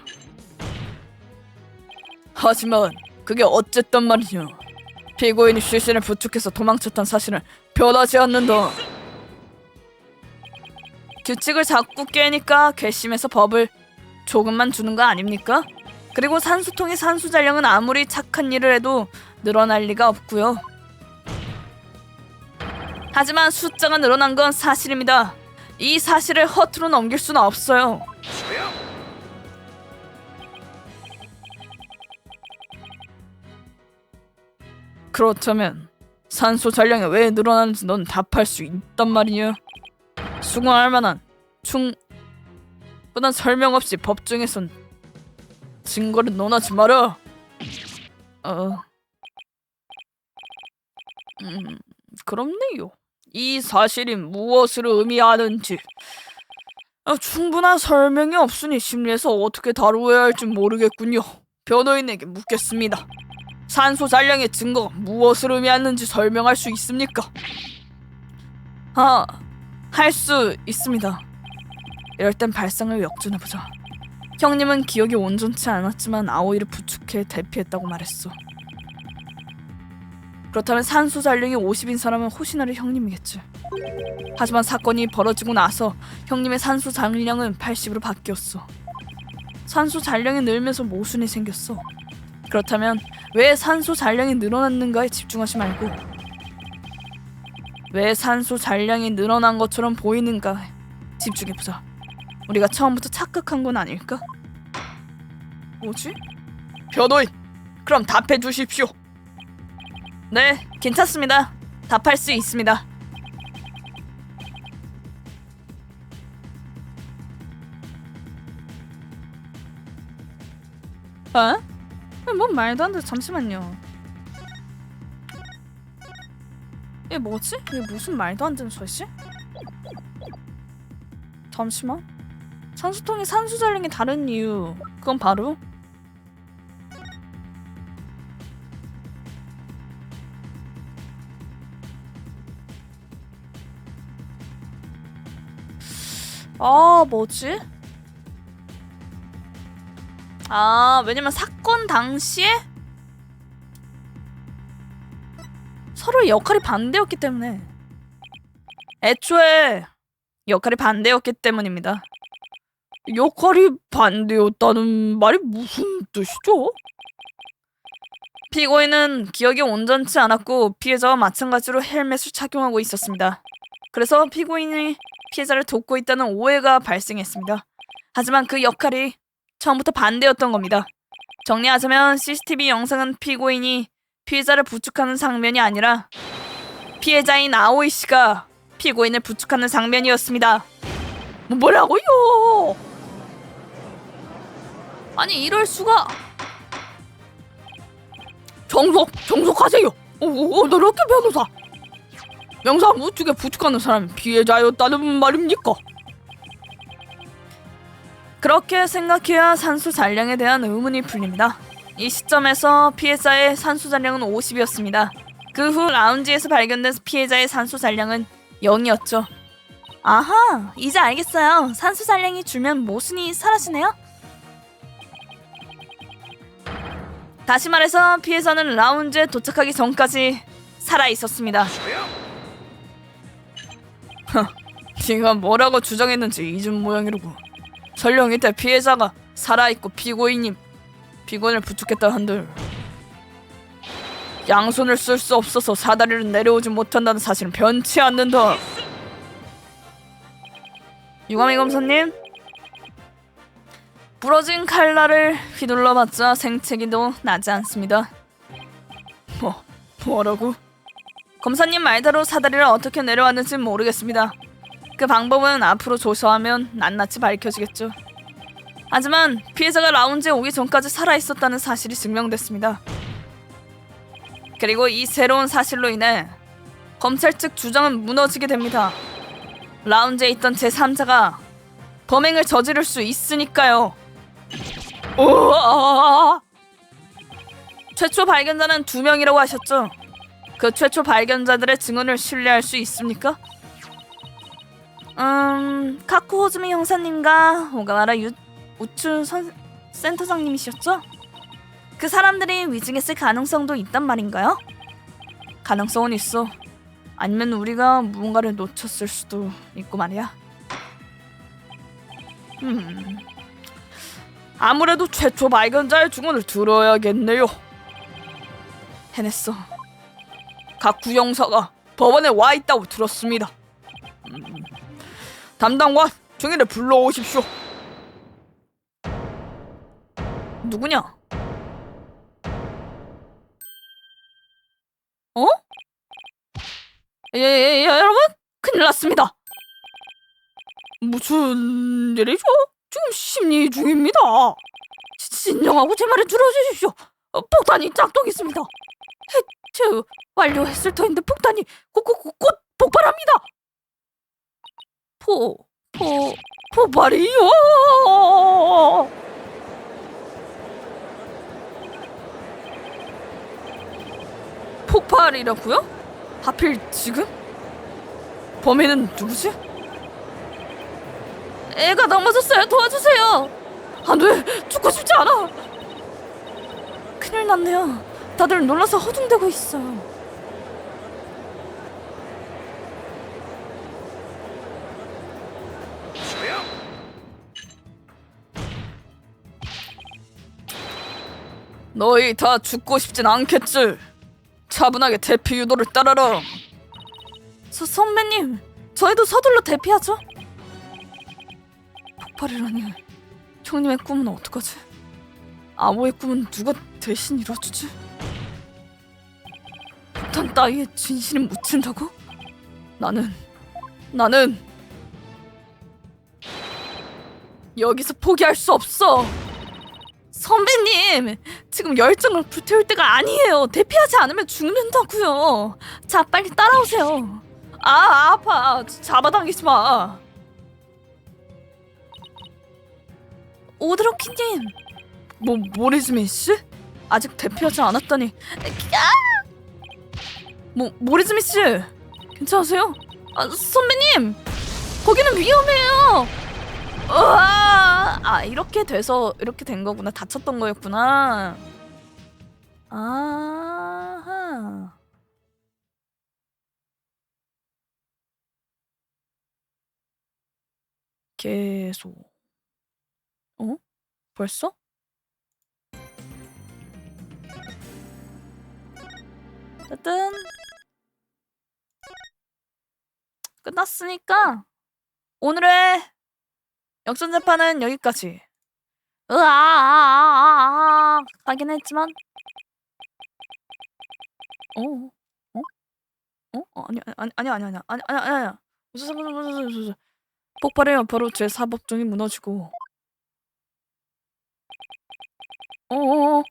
하지만 그게 어쨌든 말이냐, 피고인이 시신을 부축해서 도망쳤던 사실은 변하지 않는다. 규칙을 자꾸 깨니까 괘씸해서 법을 조금만 주는 거 아닙니까? 그리고 산소통의 산소 잔량은 아무리 착한 일을 해도 늘어날 리가 없고요. 하지만 숫자가 늘어난 건 사실입니다. 이 사실을 허투루 넘길 수는 없어요. 그렇다면 산소 잔량이 왜 늘어나는지 넌 답할 수 있단 말이냐? 수긍할 만한 충분한 설명 없이 법정에선 증거를 논하지 마라. 그렇네요. 이 사실이 무엇을 의미하는지 충분한 설명이 없으니 심리에서 어떻게 다루어야 할지 모르겠군요. 변호인에게 묻겠습니다. 산소 잔량의 증거가 무엇을 의미하는지 설명할 수 있습니까? 할 수 있습니다. 이럴 땐 발상을 역전해보자. 형님은 기억이 온전치 않았지만 아오이를 부축해 대피했다고 말했어. 그렇다면 산소 잔량이 50인 사람은 호시나리 형님이겠지. 하지만 사건이 벌어지고 나서 형님의 산소 잔량은 80으로 바뀌었어. 산소 잔량이 늘면서 모순이 생겼어. 그렇다면 왜 산소 잔량이 늘어났는가에 집중하지 말고 왜 산소 잔량이 늘어난 것처럼 보이는가에 집중해보자. 우리가 처음부터 착각한 건 아닐까? 뭐지? 변호인, 그럼 답해 주십시오. 네, 괜찮습니다. 답할 수 있습니다. 뭔 말도 안 돼. 잠시만요. 이게 뭐지? 이게 무슨 말도 안 되는 소리지? 잠시만. 산소통이 산소 잔량이 다른 이유, 그건 바로 뭐지? 왜냐면 사건 당시에 서로 역할이 반대였기 때문에, 애초에 역할이 반대였기 때문입니다. 역할이 반대였다는 말이 무슨 뜻이죠? 피고인은 기억이 온전치 않았고 피해자와 마찬가지로 헬멧을 착용하고 있었습니다. 그래서 피고인이 피해자를 돕고 있다는 오해가 발생했습니다. 하지만 그 역할이 처음부터 반대였던 겁니다. 정리하자면 CCTV 영상은 피고인이 피해자를 부축하는 장면이 아니라 피해자인 아오이 씨가 피고인을 부축하는 장면이었습니다. 뭐라고요? 아니 이럴 수가. 정속하세요. 너렇게 변호사. 명사 우측에 부축하는 사람이 피해자였다는 말입니까? 그렇게 생각해야 산수 잔량에 대한 의문이 풀립니다. 이 시점에서 피해자의 산수 잔량은 50이었습니다. 그 후 라운지에서 발견된 피해자의 산수 잔량은 0이었죠. 아하, 이제 알겠어요. 산수 잔량이 줄면 모순이 사라지네요. 다시 말해서 피해자는 라운지에 도착하기 전까지 살아 있었습니다. 네가 뭐라고 주장했는지 잊은 모양이로고. 설령 이때 피해자가 살아있고 피고인을 부축했다 한들 양손을 쓸 수 없어서 사다리를 내려오지 못한다는 사실은 변치 않는다. 유감이 검사님, 부러진 칼날을 휘둘러봤자 생채기도 나지 않습니다. 뭐라고? 검사님 말대로 사다리를 어떻게 내려왔는지 모르겠습니다. 그 방법은 앞으로 조사하면 낱낱이 밝혀지겠죠. 하지만 피해자가 라운지에 오기 전까지 살아있었다는 사실이 증명됐습니다. 그리고 이 새로운 사실로 인해 검찰 측 주장은 무너지게 됩니다. 라운지에 있던 제3자가 범행을 저지를 수 있으니까요. 최초 발견자는 2명이라고 하셨죠? 그 최초 발견자들의 증언을 신뢰할 수 있습니까? 카쿠 호즈미 형사님과 오가와라 우추 센터장님이셨죠? 그 사람들이 위증했을 가능성도 있단 말인가요? 가능성은 있어. 아니면 우리가 무언가를 놓쳤을 수도 있고 말이야. 아무래도 최초 발견자의 증언을 들어야겠네요. 해냈어. 각 구형사가 법원에 와 있다고 들었습니다. 담당관 증인을 불러오십시오. 누구냐? 어? 여러분? 큰일 났습니다. 무슨 일이죠? 지금 심리 중입니다. 진정하고 제 말을 들어주십시오. 폭탄이 작동했습니다. 해체 완료했을 터인데 폭탄이 곧 폭발합니다. 폭발이요? 폭발이라고요? 하필 지금? 범인은 누구지? 애가 넘어졌어요. 도와주세요. 안돼, 죽고 싶지 않아. 큰일 났네요. 다들 놀라서 허둥대고 있어요. 너희 다 죽고 싶진 않겠지? 차분하게 대피 유도를 따라라. 선배님, 저희도 서둘러 대피하죠. 폭발이라니. 형님의 꿈은 어떡하지? 아오의 꿈은 누가 대신 이뤄주지? 폭탄 따위에 진실이 묻힌다고? 나는 여기서 포기할 수 없어. 선배님, 지금 열정을 불태울 때가 아니에요. 대피하지 않으면 죽는다고요. 자, 빨리 따라오세요. 아파. 잡아당기지 마. 오드로키님. 모리즈미 씨? 아직 대피하지 않았다니. 모리즈미 씨, 괜찮으세요? 선배님, 거기는 위험해요. 이렇게 돼서 이렇게 된 거구나. 다쳤던 거였구나. 아하. 계속. 벌써? 어쨌든 끝났으니까 오늘의 역전 재판은 여기까지. 하긴 했지만 아니야. 무슨 폭발해요. 바로 제 사법정이 무너지고. 어?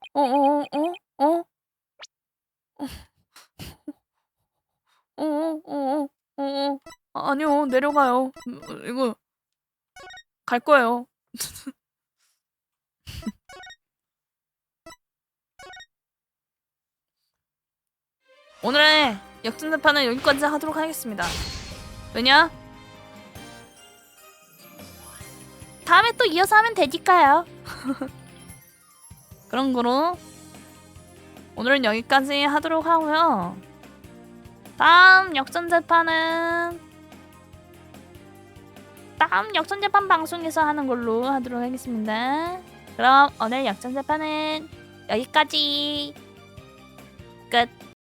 아니요, 내려가요. 이거 갈 거예요. 오늘의 역전재판은 여기까지 하도록 하겠습니다. 왜냐? 다음에 또 이어서 하면 되니까요. 그런 거로 오늘은 여기까지 하도록 하고요. 다음 역전재판 방송에서 하는 걸로 하도록 하겠습니다. 그럼 오늘 역전재판은 여기까지 끝.